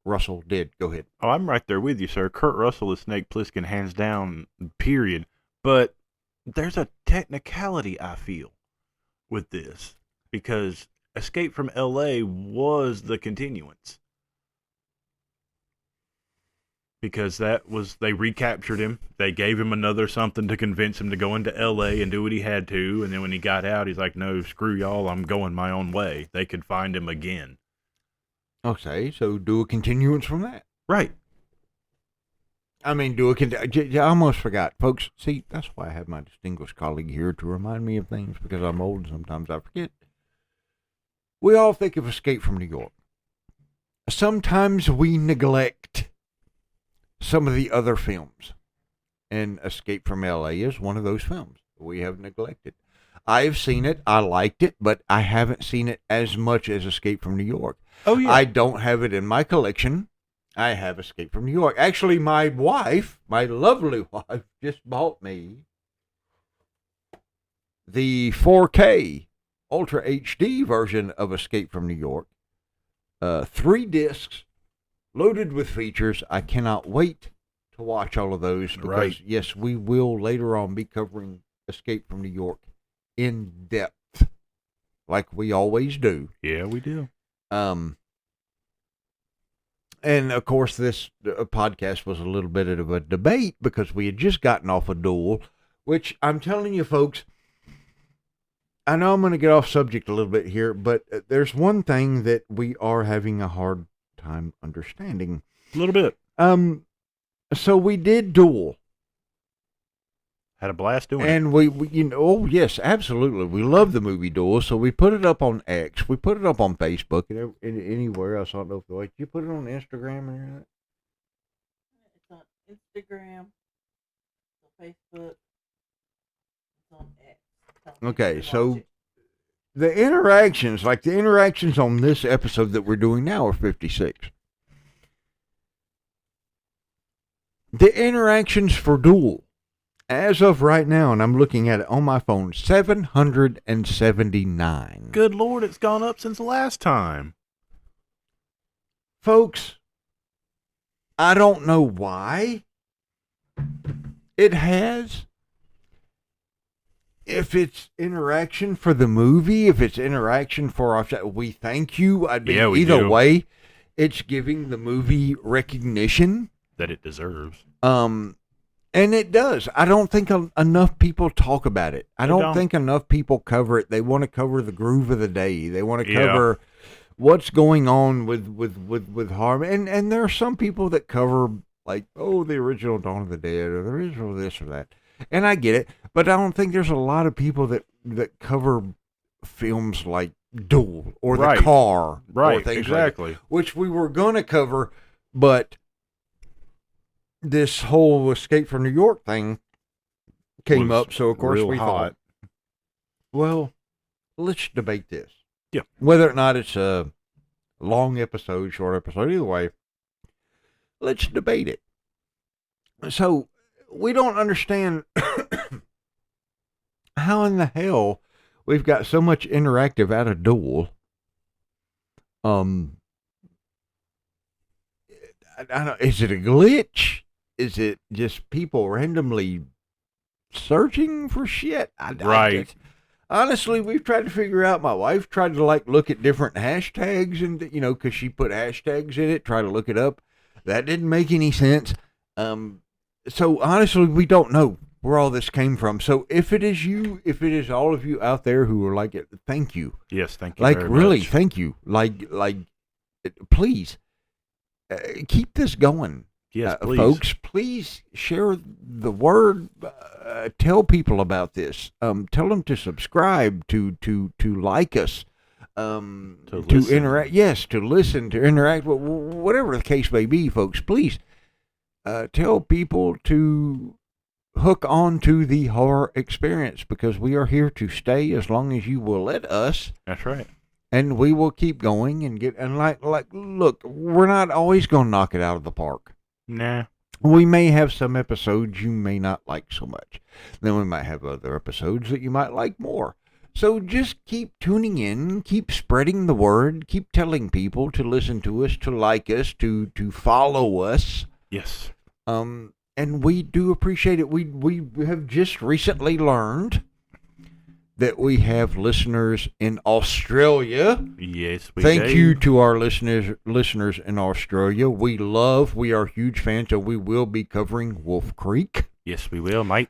Russell did? Go ahead. Oh, I'm right there with you, sir. Kurt Russell is Snake Plissken, hands down, period. But there's a technicality, I feel, with this. Because Escape from L.A. was the continuance. Because they recaptured him. They gave him another something to convince him to go into L.A. and do what he had to. And then when he got out, he's like, no, screw y'all, I'm going my own way. They could find him again. Okay, so do a continuance from that. Right. I mean, I almost forgot. Folks, see, that's why I have my distinguished colleague here to remind me of things, because I'm old and sometimes I forget. We all think of Escape from New York. Sometimes we neglect some of the other films. And Escape from L.A. is one of those films we have neglected. I have seen it. I liked it, but I haven't seen it as much as Escape from New York. Oh, yeah. I don't have it in my collection. I have Escape from New York. Actually, my wife, my lovely wife, just bought me the 4K Ultra HD version of Escape from New York. 3 discs, loaded with features. I cannot wait to watch all of those because, yes, we will later on be covering Escape from New York in depth, like we always do. Yeah, we do. And of course, this podcast was a little bit of a debate because we had just gotten off a duel, which I'm telling you, folks, I know I'm going to get off subject a little bit here, but there's one thing that we are having a hard time understanding. A little bit. So we did duel. Had a blast doing it. And we oh yes, absolutely. We love the movie Duel, so we put it up on X. We put it up on Facebook and anywhere else. I don't know if did you put it on Instagram or anything? It's on Instagram, it's on Facebook, it's on X. Okay, so the interactions on this episode that we're doing now are 56. The interactions for Duel, as of right now, and I'm looking at it on my phone, 779. Good Lord, it's gone up since last time. Folks, I don't know why it has. If it's interaction for the movie, if it's interaction for our, we thank you. Yeah, we either do. way, it's giving the movie recognition. That it deserves. And it does. I don't think enough people talk about it. I don't think enough people cover it. They want to cover the groove of the day. They want to cover what's going on with harm. And there are some people that cover, like, the original Dawn of the Dead or the original this or that. And I get it, but I don't think there's a lot of people that cover films like Duel or The Car or things exactly. like that, which we were going to cover, but this whole Escape from New York thing came up, so of course we thought, well, let's debate this. Yeah. Whether or not it's a long episode, short episode, either way, let's debate it. So we don't understand how in the hell we've got so much interactive out of Duel. I don't, is it a glitch? Is it just people randomly searching for shit? Honestly, we've tried to figure out. My wife tried to look at different hashtags and because she put hashtags in it, try to look it up. That didn't make any sense. So honestly, we don't know where all this came from. So if it is you, if it is all of you out there who are like it, thank you. Yes, thank you. Very really, much. Thank you. Please keep this going. Yes, please. Folks, please share the word. Tell people about this. Tell them to subscribe, to like us, to interact. Yes, to listen, to interact. Whatever the case may be, folks, please tell people to hook on to the horror experience, because we are here to stay as long as you will let us. That's right. And we will keep going and look, we're not always going to knock it out of the park. Nah. We may have some episodes you may not like so much. Then we might have other episodes that you might like more. So just keep tuning in, keep spreading the word, keep telling people to listen to us, to like us, to follow us. Yes. And we do appreciate it. We have just recently learned that we have listeners in Australia. Yes, we Thank do. you to our listeners in Australia. We are huge fans, and we will be covering Wolf Creek. Yes, we will, mate.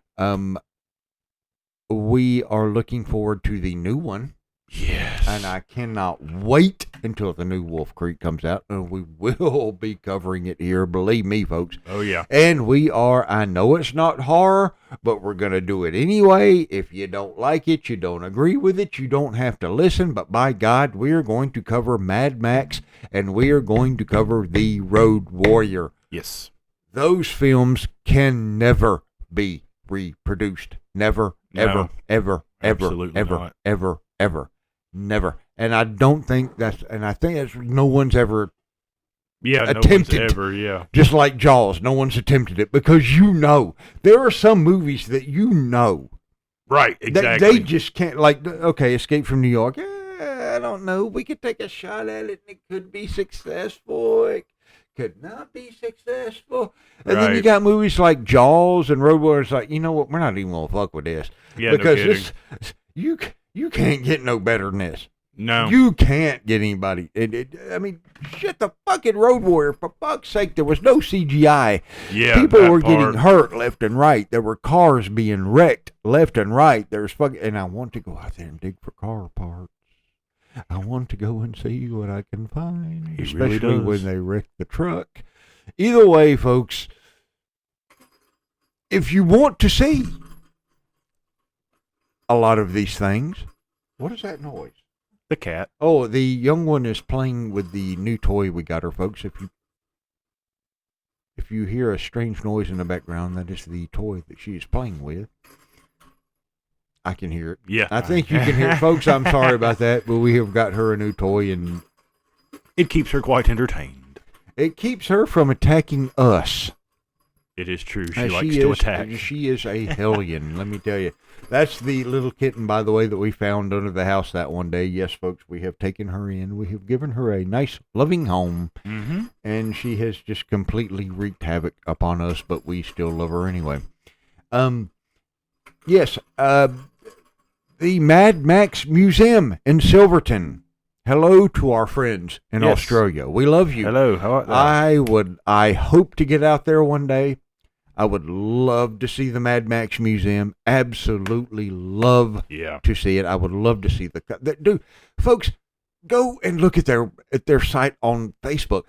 We are looking forward to the new one. Yes. And I cannot wait until the new Wolf Creek comes out, and we will be covering it here. Believe me, folks. Oh, yeah. And I know it's not horror, but we're going to do it anyway. If you don't like it, you don't agree with it, you don't have to listen. But by God, we are going to cover Mad Max, and we are going to cover The Road Warrior. Yes. Those films can never be reproduced. Never, No. ever, Absolutely not. ever. Never. And I don't think I think that's no one's ever attempted. No one's ever, yeah. Just like Jaws, no one's attempted it, because there are some movies that Right, exactly. they just can't, Escape from New York. I don't know. We could take a shot at it and it could be successful. It could not be successful. And then you got movies like Jaws and Road Warrior. It's like, you know what? We're not even going to fuck with this. Yeah, because you can't get no better than this. No. You can't get anybody. I mean, shit, the fucking Road Warrior, for fuck's sake, there was no CGI. Yeah, people were getting hurt left and right. There were cars being wrecked left and right. There's and I want to go out there and dig for car parts. I want to go and see what I can find, especially when they wreck the truck. Either way, folks, if you want to see a lot of these things, what is that noise? The cat. Oh, the young one is playing with the new toy we got her, folks. If you hear a strange noise in the background, that is the toy that she is playing with. I can hear it. Yeah. I think you can hear it. Folks, I'm sorry about that, but we have got her a new toy, and it keeps her quite entertained. It keeps her from attacking us. It is true. She likes to attack. She is a hellion, let me tell you. That's the little kitten, by the way, that we found under the house that one day. Yes, folks, we have taken her in. We have given her a nice, loving home, and she has just completely wreaked havoc upon us, but we still love her anyway. Yes, the Mad Max Museum in Silverton. Hello to our friends in Australia. We love you. Hello. How are I hope to get out there one day. I would love to see the Mad Max Museum. Absolutely love to see it. I would love to see dude, folks, go and look at their site on Facebook.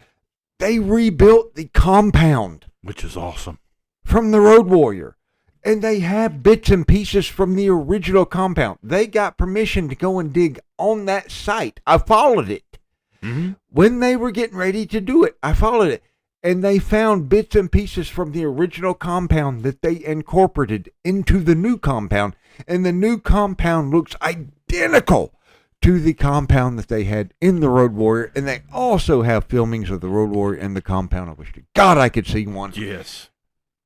They rebuilt the compound, which is awesome, from the Road Warrior. And they have bits and pieces from the original compound. They got permission to go and dig on that site. I followed it. When they were getting ready to do it, I followed it. And they found bits and pieces from the original compound that they incorporated into the new compound. And the new compound looks identical to the compound that they had in the Road Warrior. And they also have filmings of the Road Warrior and the compound. I wish to God I could see one. Yes.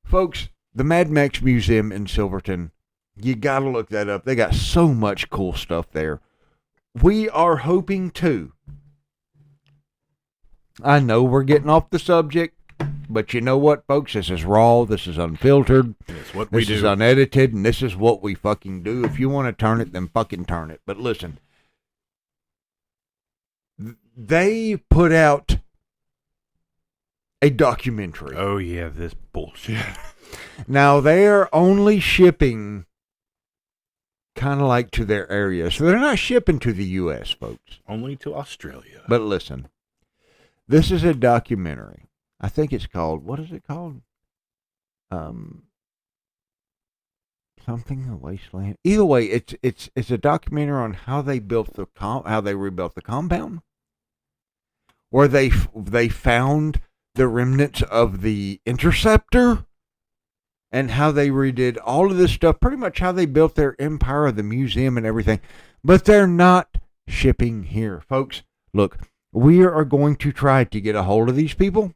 Folks, the Mad Max Museum in Silverton, you got to look that up. They got so much cool stuff there. We are hoping to. I know we're getting off the subject, but you know what, folks? This is raw. This is unfiltered. It's what we do. This is unedited, and this is what we fucking do. If you want to turn it, then fucking turn it. But listen, they put out a documentary. Oh, yeah, this bullshit. Now, they're only shipping kind of like to their area. So they're not shipping to the U.S., folks. Only to Australia. But listen, this is a documentary. I think it's called, what is it called? Something, a wasteland. Either way, it's a documentary on how they built how they rebuilt the compound, where they found the remnants of the interceptor, and how they redid all of this stuff, pretty much how they built their empire of the museum and everything. But they're not shipping here, folks. Look, we are going to try to get a hold of these people.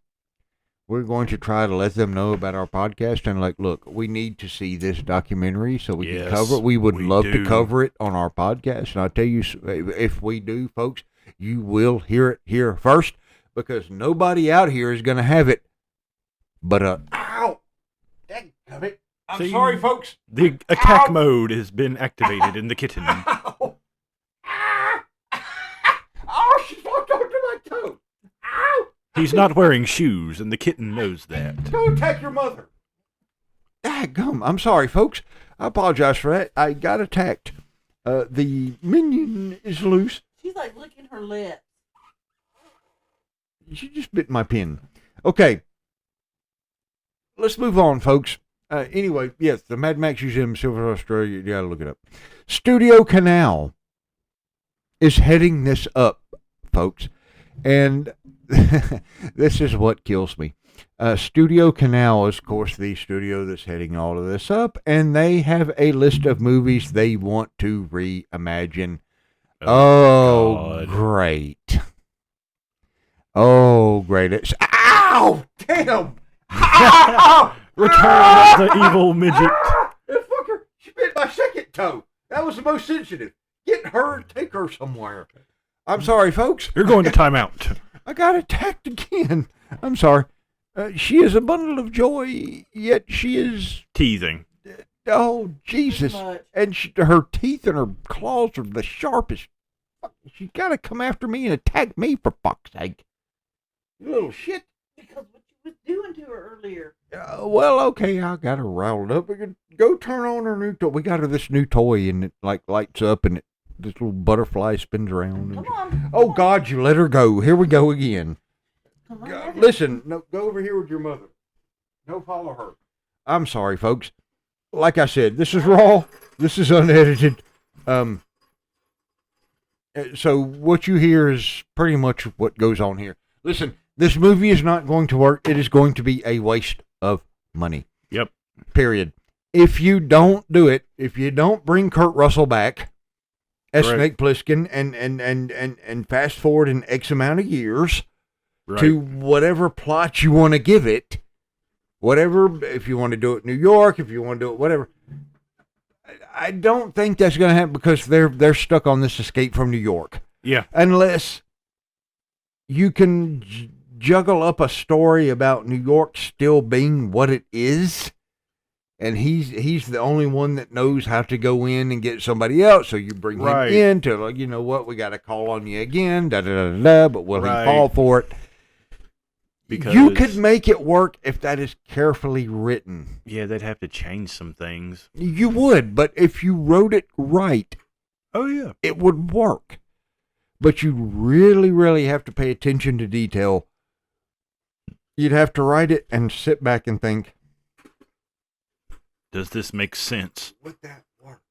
We're going to try to let them know about our podcast and look, we need to see this documentary so we can cover it. We would love to cover it on our podcast. And I'll tell you, if we do, folks, you will hear it here first, because nobody out here is going to have it. But, ow! I'm sorry, folks. The attack mode has been activated in the kitten. Ow! Oh, she walked onto my toe. Ow! He's not wearing shoes, and the kitten knows that. Don't attack your mother. Daggum. I'm sorry, folks. I apologize for that. I got attacked. The minion is loose. She's like licking her lips. She just bit my pen. Okay. Let's move on, folks. Anyway, yes, the Mad Max Museum, Silver, Australia. You gotta look it up. Studio Canal is heading this up, folks. And this is what kills me. Studio Canal is, of course, the studio that's heading all of this up. And they have a list of movies they want to reimagine. Oh great. Oh, great. It's, ow! Damn! Ow! Return of the evil midget. That fucker, she bit my second toe. That was the most sensitive. Get her, take her somewhere. I'm sorry, folks. You're going to timeout. I got attacked again. I'm sorry. She is a bundle of joy, yet she is teasing. Oh, Jesus. And her teeth and her claws are the sharpest. She's got to come after me and attack me, for fuck's sake. You little shit. Because what you was doing to her earlier. Well, okay, I got her riled up. We could go turn on her new toy. We got her this new toy, and it lights up, and this little butterfly spins around. Come on. Oh, God, you let her go. Here we go again. Come on. Listen, no, go over here with your mother. No, follow her. I'm sorry, folks. Like I said, this is raw. This is unedited. So what you hear is pretty much what goes on here. Listen, this movie is not going to work. It is going to be a waste of money. Yep. Period. If you don't do it, if you don't bring Kurt Russell back as Snake Plissken and fast forward in X amount of years to whatever plot you want to give it, whatever. If you want to do it in New York, if you want to do it whatever. I don't think that's going to happen because they're stuck on this Escape from New York. Yeah. Unless you can juggle up a story about New York still being what it is, and he's the only one that knows how to go in and get somebody else. So you bring him in to, like, you know what, we got to call on you again, da da da da. But will he fall for it? Because you could make it work if that is carefully written. Yeah, they'd have to change some things. You would, but if you wrote it right, oh yeah, it would work. But you really, really have to pay attention to detail. You'd have to write it and sit back and think, does this make sense? Would that work?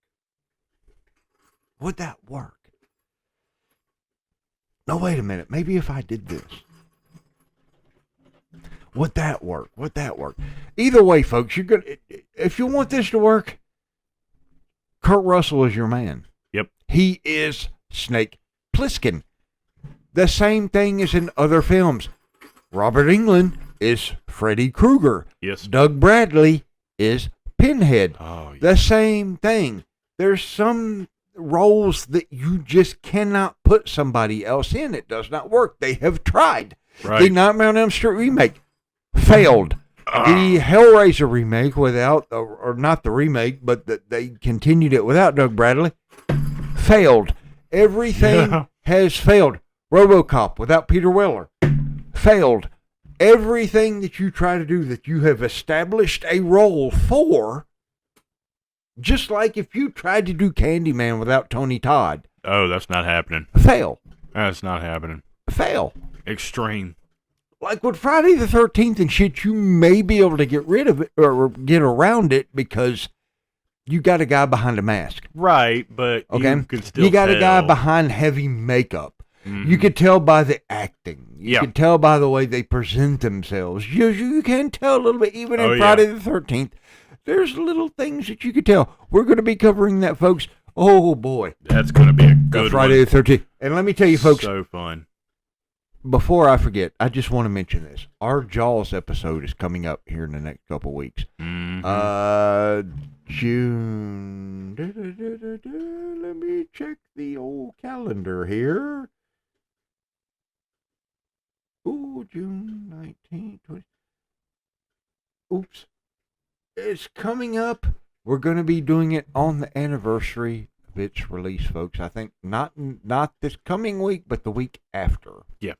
Would that work? No, wait a minute. Maybe if I did this. Would that work? Would that work? Either way, folks, you're good. If you want this to work, Kurt Russell is your man. Yep. He is Snake Plissken. The same thing as in other films. Robert Englund is Freddy Krueger. Yes. Doug Bradley is Pinhead. Oh, yeah. The same thing. There's some roles that you just cannot put somebody else in. It does not work. They have tried. Right. The Nightmare on Elm Street remake failed. The Hellraiser remake without, or not the remake, but they continued it without Doug Bradley, failed. Everything has failed. RoboCop without Peter Weller failed. Everything that you try to do that you have established a role for, just like if you tried to do Candyman without Tony Todd. Oh, that's not happening. Fail. That's not happening. Fail. Extreme. Like with Friday the 13th and shit, you may be able to get rid of it or get around it because you got a guy behind a mask. Right, but okay? You can still You got tell. a guy behind heavy makeup. Mm-hmm. You could tell by the acting. You Yeah. could tell by the way they present themselves. You can tell a little bit, even in Friday the 13th. There's little things that you could tell. We're going to be covering that, folks. Oh, boy. That's going to be a good Friday one. the 13th. And let me tell you, folks. So fun. Before I forget, I just want to mention this. Our Jaws episode is coming up here in the next couple weeks. Mm-hmm. June. Let me check the old calendar here. Ooh, June 19th. 20. Oops. It's coming up. We're going to be doing it on the anniversary of its release, folks. I think not this coming week, but the week after. Yeah.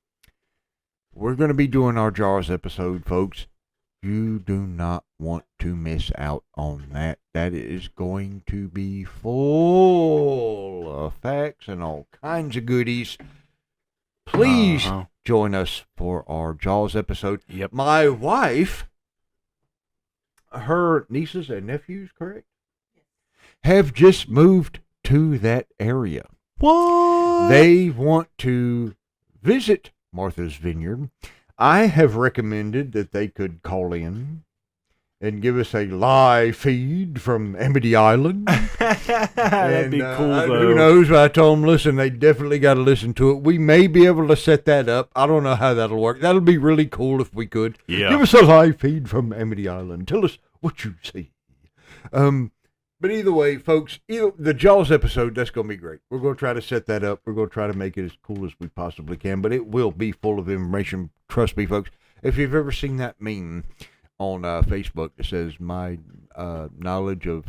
We're going to be doing our Jaws episode, folks. You do not want to miss out on that. That is going to be full of facts and all kinds of goodies. Please join us for our Jaws episode. Yep. My wife, her nieces and nephews, correct? Have just moved to that area. What? They want to visit Martha's Vineyard. I have recommended that they could call in and give us a live feed from Amity Island. That'd be cool, though. Who knows? I told them, listen, they definitely got to listen to it. We may be able to set that up. I don't know how that'll work. That'll be really cool if we could. Yeah. Give us a live feed from Amity Island. Tell us what you see. But either way, folks, the Jaws episode, that's going to be great. We're going to try to set that up. We're going to try to make it as cool as we possibly can, but it will be full of information. Trust me, folks. If you've ever seen that meme on Facebook that says my knowledge of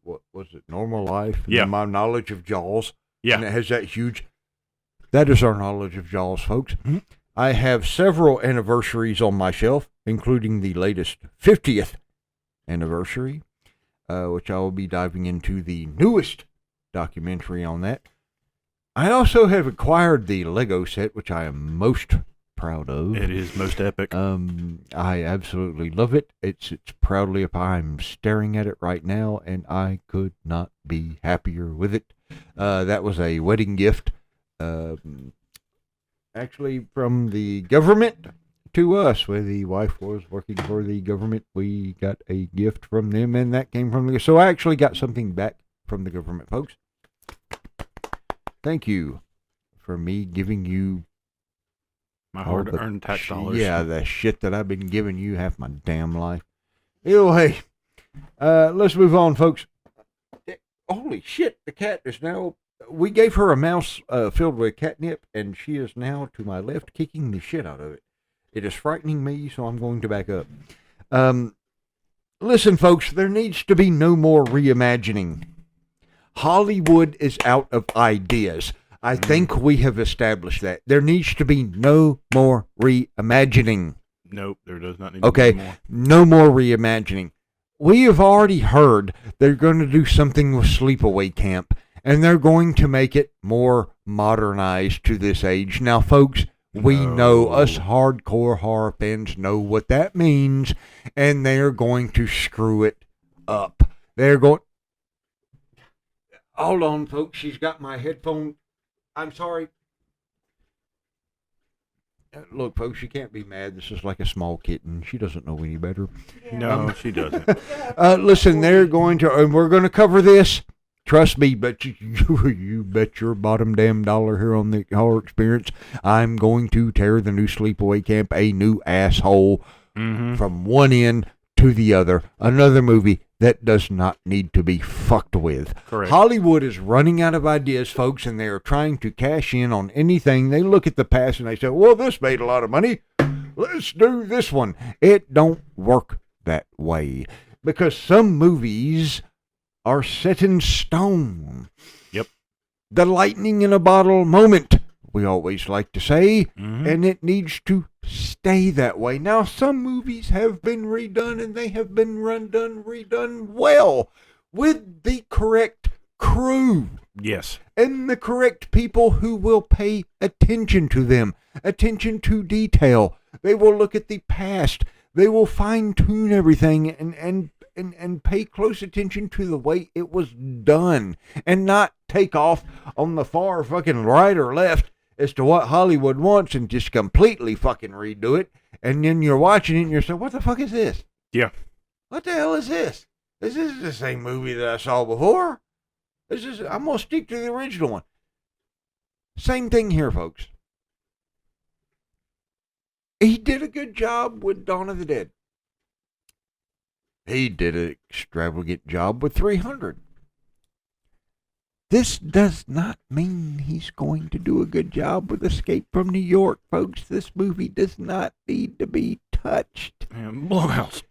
what was it, normal life? Yeah. And my knowledge of Jaws. Yeah. And it has that huge, that is our knowledge of Jaws, folks. Mm-hmm. I have several anniversaries on my shelf, including the latest 50th anniversary. Which I will be diving into the newest documentary on that. I also have acquired the Lego set, which I am most proud of. It is most epic. I absolutely love it. It's proudly up. I'm staring at it right now, and I could not be happier with it. That was a wedding gift, actually from the government to us, where the wife was working for the government. We got a gift from them, and that came from the... So I actually got something back from the government, folks. Thank you for me giving you My All the hard-earned tax dollars. Yeah, the shit that I've been giving you half my damn life. Anyway, let's move on, folks. Holy shit, the cat is now... We gave her a mouse filled with catnip, and she is now to my left kicking the shit out of it. It is frightening me, so I'm going to back up. Listen, folks, there needs to be no more reimagining. Hollywood is out of ideas. I think we have established that. There needs to be no more reimagining. Nope, there does not need to be more. No more reimagining. We have already heard they're going to do something with Sleepaway Camp, and they're going to make it more modernized to this age. Now, folks, we know, us hardcore horror fans know what that means, and they're going to screw it up. They're going... Hold on, folks. She's got my headphone. I'm sorry. Look, folks, you can't be mad. This is like a small kitten. She doesn't know any better. No, she doesn't. Listen, they're going to, and we're going to cover this. Trust me, but you bet your bottom damn dollar here on the Horror Experience, I'm going to tear the new Sleepaway Camp a new asshole from one end to the other. Another movie that does not need to be fucked with. Correct. Hollywood is running out of ideas, folks, and they are trying to cash in on anything. They look at the past and they say, well, this made a lot of money. Let's do this one. It don't work that way because some movies are set in stone. Yep. The lightning in a bottle moment, we always like to say, and it needs to stay that way. Now, some movies have been redone, and they have been redone well, with the correct crew. Yes. And the correct people who will pay attention to them, attention to detail. They will look at the past. They will fine-tune everything and pay close attention to the way it was done, and not take off on the far fucking right or left as to what Hollywood wants and just completely fucking redo it. And then you're watching it and you're saying, what the fuck is this? Yeah. What the hell is this? This isn't the same movie that I saw before. I'm going to stick to the original one. Same thing here, folks. He did a good job with Dawn of the Dead. He did an extravagant job with 300. This does not mean he's going to do a good job with Escape from New York, folks. This movie does not need to be touched. Blumhouse.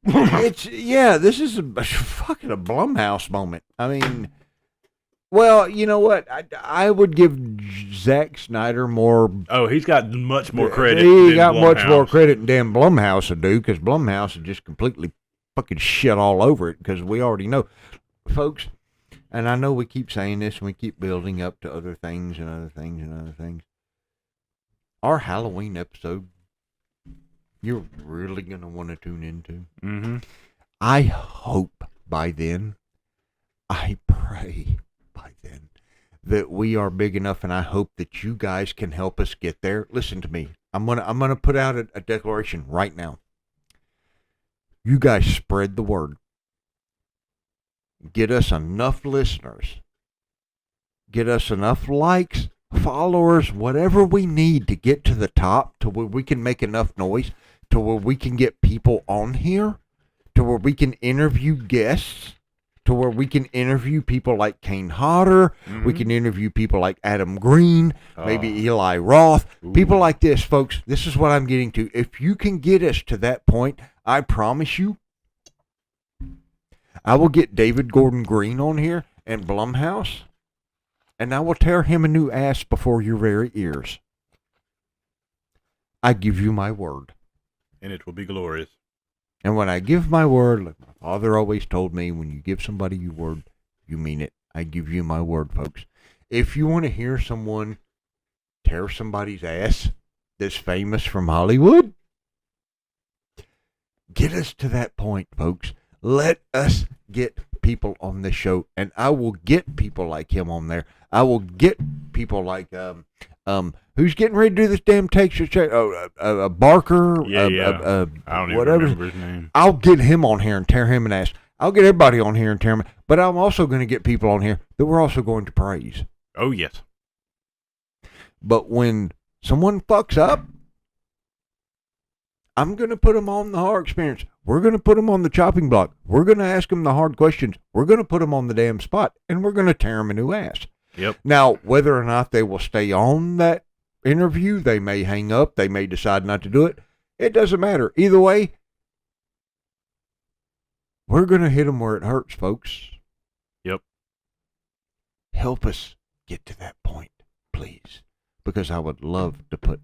This is a fucking a Blumhouse moment. I mean, well, you know what? I would give Zack Snyder more. Oh, he's got much more credit. He got much more credit than damn Blumhouse would do, because Blumhouse would just completely fucking shit all over it, because we already know, folks. And I know we keep saying this and we keep building up to other things and other things and other things. Our Halloween episode, you're really going to want to tune into. I hope by then, I pray by then, that we are big enough, and I hope that you guys can help us get there. Listen to me. I'm gonna put out a declaration right now. You guys spread the word. Get us enough listeners. Get us enough likes, followers, whatever we need to get to the top, to where we can make enough noise, to where we can get people on here, to where we can interview guests, to where we can interview people like Kane Hodder. We can interview people like Adam Green, maybe Eli Roth, people like this, folks. This is what I'm getting to. If you can get us to that point, I promise you, I will get David Gordon Green on here and Blumhouse, and I will tear him a new ass before your very ears. I give you my word. And it will be glorious. And when I give my word, like my father always told me, when you give somebody your word, you mean it. I give you my word, folks. If you want to hear someone tear somebody's ass that's famous from Hollywood, get us to that point, folks. Let us get people on this show, and I will get people like him on there. I will get people like who's getting ready to do this damn Texas check? Barker. I don't even remember his name. I'll get him on here and tear him an ass. I'll get everybody on here and tear him. But I'm also going to get people on here that we're also going to praise. Oh yes. But when someone fucks up, I'm going to put them on the hard experience. We're going to put them on the chopping block. We're going to ask them the hard questions. We're going to put them on the damn spot, and we're going to tear them a new ass. Yep. Now, whether or not they will stay on that interview, they may hang up. They may decide not to do it. It doesn't matter. Either way, we're going to hit them where it hurts, folks. Yep. Help us get to that point, please, because I would love to put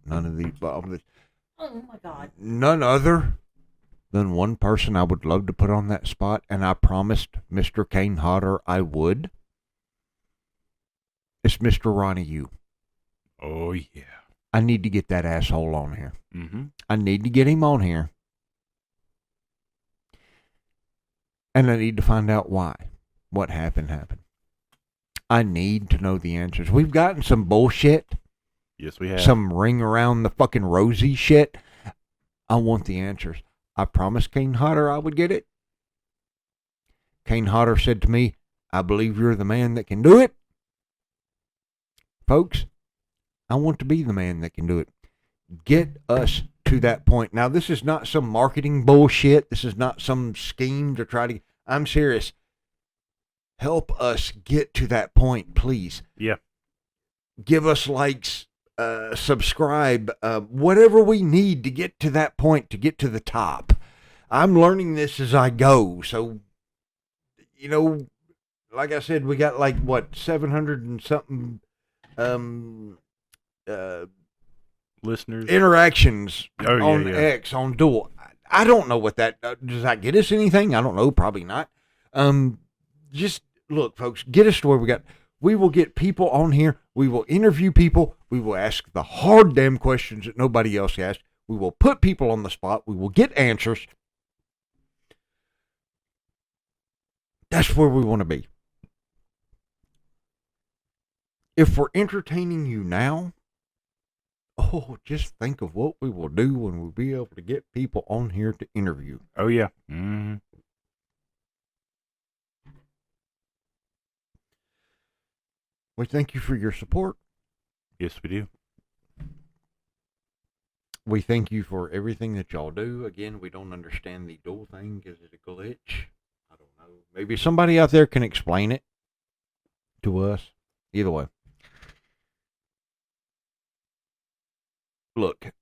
Oh my God. none other than one person I would love to put on that spot, and I promised Mr. Kane Hodder I would. It's Mr. Ronnie Yu. Oh, yeah. I need to get that asshole on here. Mm-hmm. I need to get him on here. And I need to find out why. What happened. I need to know the answers. We've gotten some bullshit. Yes, we have. Some ring around the fucking rosy shit. I want the answers. I promised Kane Hodder I would get it. Kane Hodder said to me, I believe you're the man that can do it. Folks, I want to be the man that can do it. Get us to that point. Now, this is not some marketing bullshit. This is not some scheme to try to... I'm serious. Help us get to that point, please. Yeah. Give us likes, subscribe, whatever we need to get to that point, to get to the top. I'm learning this as I go. So, like I said, we got 700 and something Listeners. interactions on yeah. X, on Dual. I don't know what that does. That get us anything? I don't know. Probably not. Just look, folks, get us to where we will get people on here. We will interview people. We will ask the hard damn questions that nobody else asked. We will put people on the spot. We will get answers. That's where we want to be. If we're entertaining you now, just think of what we will do when we'll be able to get people on here to interview. Oh, yeah. Mm-hmm. We thank you for your support. Yes, we do. We thank you for everything that y'all do. Again, we don't understand the dual thing. Is it a glitch? I don't know. Maybe somebody out there can explain it to us. Either way. Look,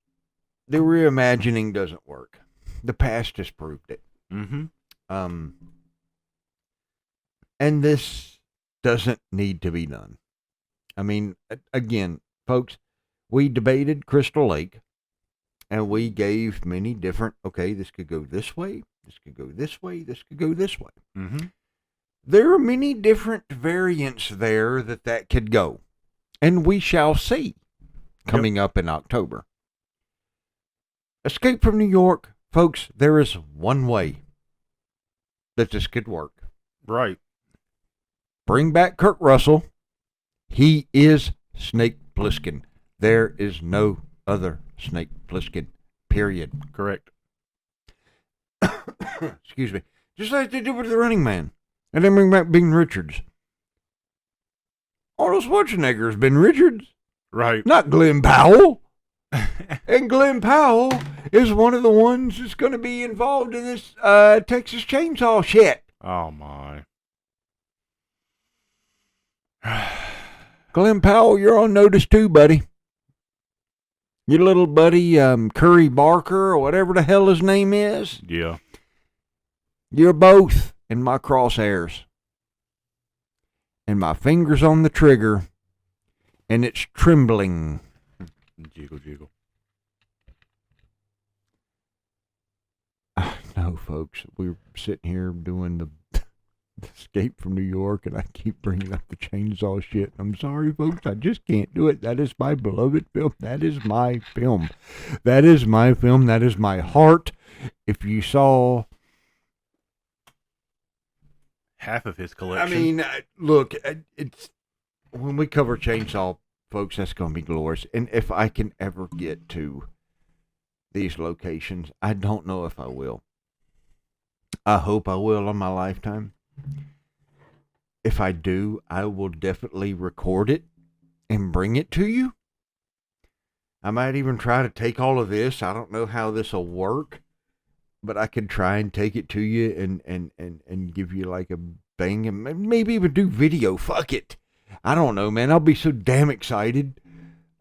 the reimagining doesn't work. The past has proved it. Mm-hmm. And this doesn't need to be done. I mean, again, folks, we debated Crystal Lake, and we gave many different, okay, this could go this way, this could go this way, this could go this way. Mm-hmm. There are many different variants there that could go, and we shall see coming up in October. Escape from New York, folks, there is one way that this could work. Right. Bring back Kurt Russell. He is Snake Plissken. There is no other Snake Plissken, period. Correct. Excuse me. Just like they did with the Running Man. And then bring back Ben Richards. Arnold Schwarzenegger's Ben Richards. Right. Not Glenn Powell. And Glenn Powell is one of the ones that's going to be involved in this Texas Chainsaw shit. Oh, my. Glenn Powell, you're on notice too, buddy. Your little buddy, Curry Barker, or whatever the hell his name is. Yeah. You're both in my crosshairs. And my finger's on the trigger, and it's trembling. Jiggle, jiggle. No, folks, we're sitting here doing the Escape from New York, and I keep bringing up the chainsaw shit. I'm sorry, folks. I just can't do it. That is my beloved film. That is my film. That is my film. That is my heart. If you saw half of his collection. I mean, look, it's when we cover Chainsaw, folks, that's going to be glorious. And if I can ever get to these locations, I don't know if I will. I hope I will on my lifetime. If I do, I will definitely record it and bring it to you. I might even try to take all of this. I don't know how this will work, but I could try and take it to you and give you like a bang and maybe even do video. Fuck it. I don't know, man. I'll be so damn excited.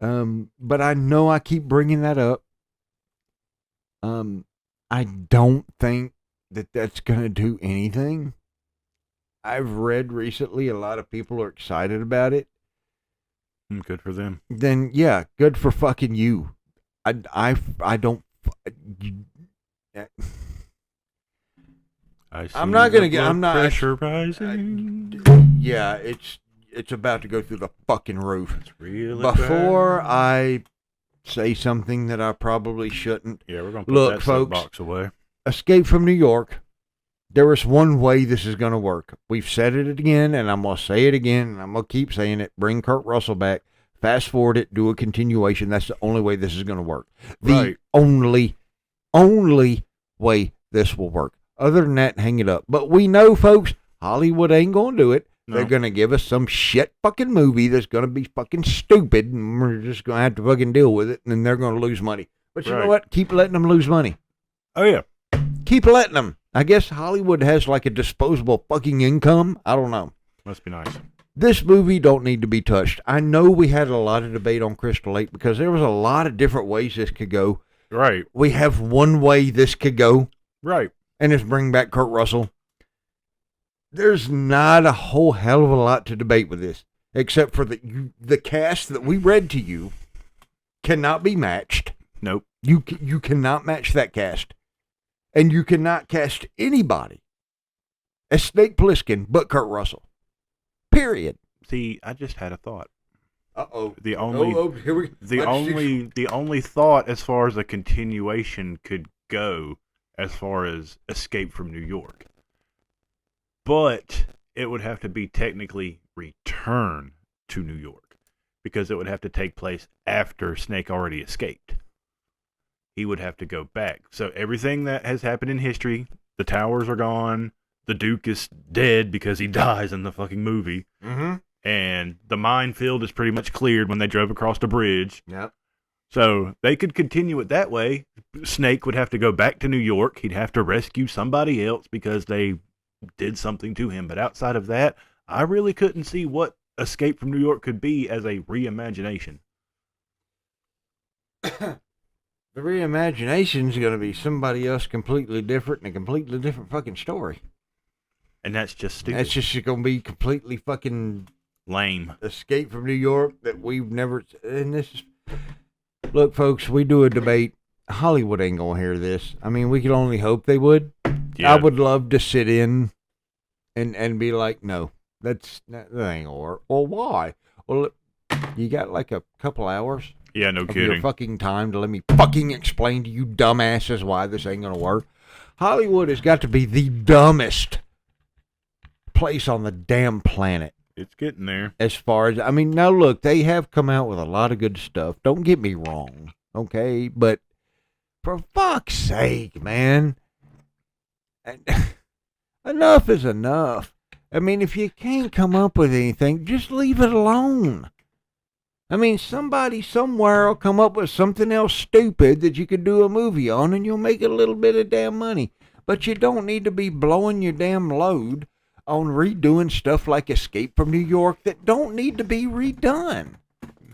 But I know I keep bringing that up. I don't think that that's going to do anything. I've read recently a lot of people are excited about it. Good for them. Then yeah, good for fucking you. I don't. I'm not gonna get. I'm not pressure rising. Yeah, it's about to go through the fucking roof. It's really Before bad. I say something that I probably shouldn't. Yeah, we're gonna put Look, that folks, box away. Escape from New York. There is one way this is going to work. We've said it again, and I'm going to say it again, and I'm going to keep saying it. Bring Kurt Russell back. Fast forward it. Do a continuation. That's the only way this is going to work. The Right. only way this will work. Other than that, hang it up. But we know, folks, Hollywood ain't going to do it. No. They're going to give us some shit fucking movie that's going to be fucking stupid, and we're just going to have to fucking deal with it, and then they're going to lose money. But you know Right. what? Keep letting them lose money. Oh yeah. Keep letting them. I guess Hollywood has like a disposable fucking income. I don't know. Must be nice. This movie don't need to be touched. I know we had a lot of debate on Crystal Lake because there was a lot of different ways this could go. Right. We have one way this could go, Right. and it's bring back Kurt Russell. There's not a whole hell of a lot to debate with this, except for the cast that we read to you cannot be matched. Nope. You cannot match that cast. And you cannot cast anybody as Snake Plissken but Kurt Russell. Period. See, I just had a thought. Uh-oh. The only Here we the only thought as far as a continuation could go as far as Escape from New York. But it would have to be technically Return to New York because it would have to take place after Snake already escaped. He would have to go back. So everything that has happened in history, the towers are gone, the Duke is dead because he dies in the fucking movie, and the minefield is pretty much cleared when they drove across the bridge. Yep. So they could continue it that way. Snake would have to go back to New York. He'd have to rescue somebody else because they did something to him. But outside of that, I really couldn't see what Escape from New York could be as a reimagination. The reimagination is going to be somebody else completely different and a completely different fucking story. And that's just stupid. That's just going to be completely fucking lame. Escape from New York that we've never. And this is. Look, folks, we do a debate. Hollywood ain't going to hear this. I mean, we could only hope they would. Yeah. I would love to sit in and be like, no, that ain't going to work. Well, why? Well, you got like a couple hours. Yeah, no Of your kidding. fucking time to let me fucking explain to you dumbasses why this ain't gonna work. Hollywood has got to be the dumbest place on the damn planet. It's getting there. As far as, I mean, now look, they have come out with a lot of good stuff. Don't get me wrong, okay? But for fuck's sake, man, enough is enough. I mean, if you can't come up with anything, just leave it alone. I mean, somebody somewhere will come up with something else stupid that you could do a movie on and you'll make a little bit of damn money. But you don't need to be blowing your damn load on redoing stuff like Escape from New York that don't need to be redone.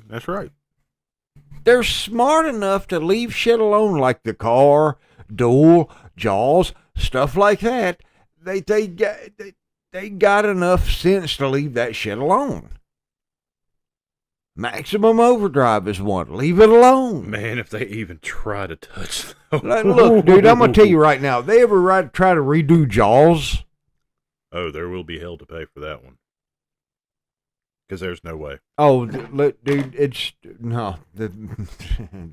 That's right. They're smart enough to leave shit alone like The Car, Duel, Jaws, stuff like that. They got enough sense to leave that shit alone. Maximum Overdrive is one. Leave it alone. Man, if they even try to touch Look, dude, I'm going to tell you right now. They ever try to redo Jaws? Oh, there will be hell to pay for that one. Because there's no way. Oh, look, dude, it's... No, the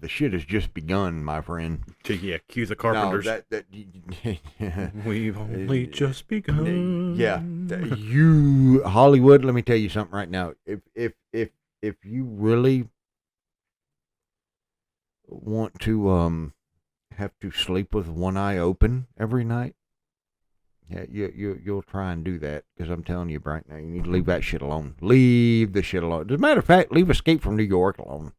shit has just begun, my friend. Yeah, cue the Carpenters. No, We've only just begun. Yeah, you Hollywood. Let me tell you something right now. If you really want to have to sleep with one eye open every night, yeah, you'll try and do that because I'm telling you right now, you need to leave that shit alone. Leave the shit alone. As a matter of fact, leave Escape from New York alone.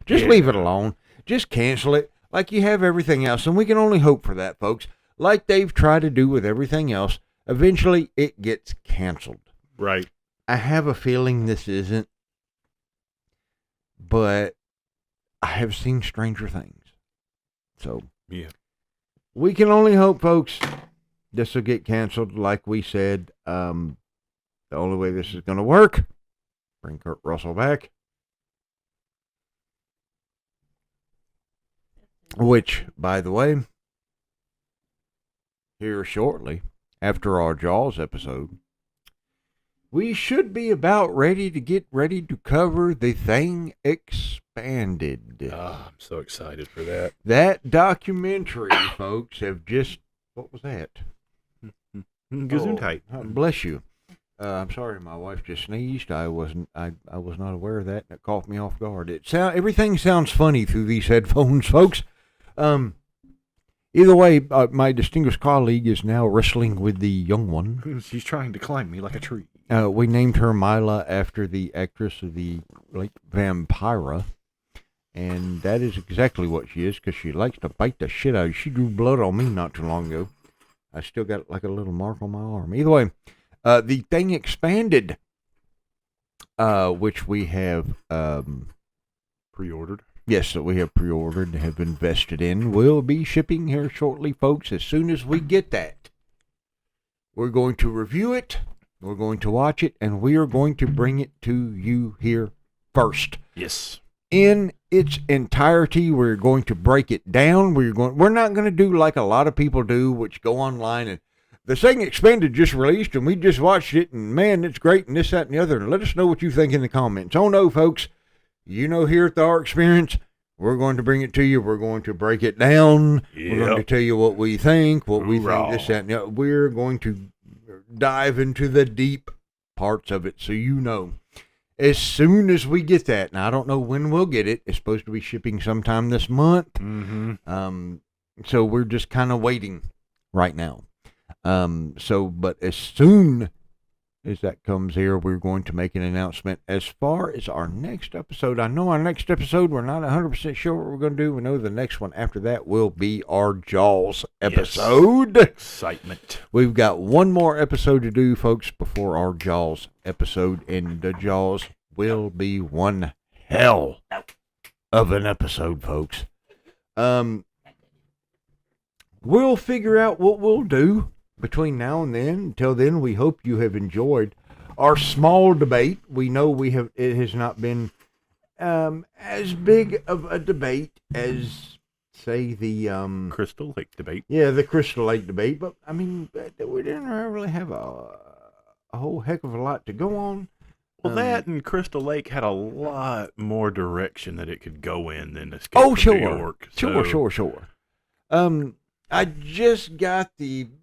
Just leave it alone. Just cancel it like you have everything else. And we can only hope for that, folks. Like they've tried to do with everything else, eventually it gets canceled. Right. I have a feeling this isn't, but I have seen stranger things. So, yeah, we can only hope, folks, this will get canceled. Like we said, the only way this is going to work, bring Kurt Russell back. Which, by the way, here shortly, after our Jaws episode, we should be about ready to cover The Thing Expanded. I'm so excited for that. That documentary, folks, have just... What was that? Gesundheit. Bless you. I'm sorry, my wife just sneezed. I was not aware of that, and it caught me off guard. Everything sounds funny through these headphones, folks. Either way, my distinguished colleague is now wrestling with the young one. She's trying to climb me like a tree. We named her Mila after the actress of the late Vampira, and that is exactly what she is, because she likes to bite the shit out of you. She drew blood on me not too long ago. I still got like a little mark on my arm. Either way, The Thing Expanded, which we have pre-ordered. Yes, that we have pre-ordered and have invested in, will be shipping here shortly, folks. As soon as we get that, we're going to review it, we're going to watch it, and we are going to bring it to you here first. Yes. In its entirety, we're going to break it down. We're not going to do like a lot of people do, which go online and The Thing Expanded just released, and we just watched it, and man, it's great, and this, that, and the other. And let us know what you think in the comments. Oh no, folks. You know, here at the Our Experience, we're going to bring it to you. We're going to break it down. Yep. We're going to tell you what we think, this, that, and the other. We're going to dive into the deep parts of it, so you know. As soon as we get that, and I don't know when we'll get it. It's supposed to be shipping sometime this month. Mm-hmm. So we're just kind of waiting right now. But as soon as that comes here, we're going to make an announcement. As far as our next episode, I know our next episode, we're not 100% sure what we're going to do. We know the next one after that will be our Jaws episode. Yes. Excitement. We've got one more episode to do, folks, before our Jaws episode, and the Jaws will be one hell of an episode, folks. We'll figure out what we'll do between now and then. Until then, we hope you have enjoyed our small debate. We know it has not been as big of a debate as, say, the Crystal Lake debate. Yeah, the Crystal Lake debate. But I mean, we didn't really have a whole heck of a lot to go on. Well, that and Crystal Lake had a lot more direction that it could go in than Escape from New York. Sure. I just got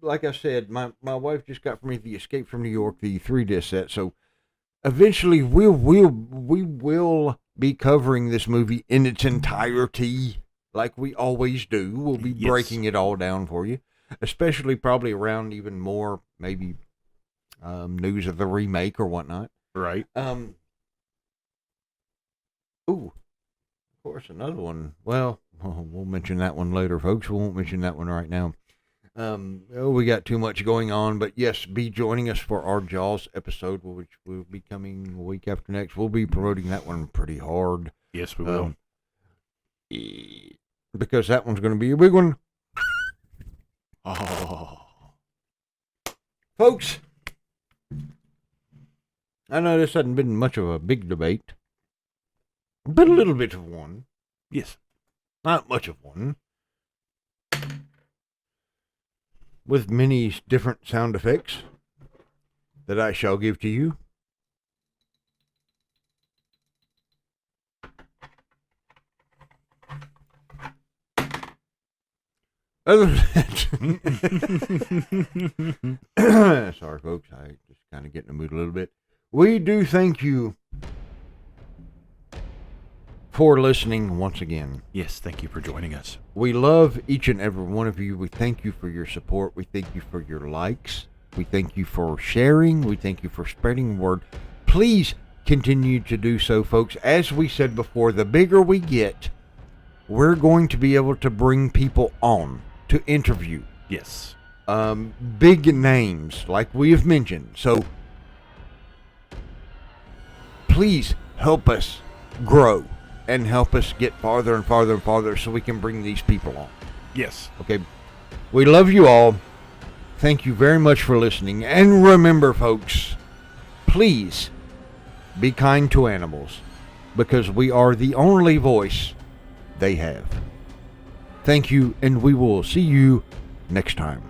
like I said, my wife just got for me the Escape from New York, the 3-disc set. So eventually we will be covering this movie in its entirety, like we always do. We'll be breaking it all down for you, especially probably around even more maybe news of the remake or whatnot. Right. Ooh, of course, another one. Well, we'll mention that one later, folks. We won't mention that one right now. We got too much going on, but yes, be joining us for our Jaws episode, which will be coming a week after next. We'll be promoting that one pretty hard. Yes, we will. Because that one's going to be a big one. Oh. Folks, I know this hasn't been much of a big debate, but a little bit of one. Yes. Not much of one. With many different sound effects that I shall give to you. Other than that, sorry folks, I just kind of get in the mood a little bit. We do thank you for listening once again. Yes, thank you for joining us. We love each and every one of you. We thank you for your support. We thank you for your likes. We thank you for sharing. We thank you for spreading word. Please continue to do so, folks. As we said before, the bigger we get, we're going to be able to bring people on to interview Yes. big names like we have mentioned. So please help us grow and help us get farther and farther and farther so we can bring these people on. Yes. Okay. We love you all. Thank you very much for listening. And remember, folks, please be kind to animals because we are the only voice they have. Thank you, and we will see you next time.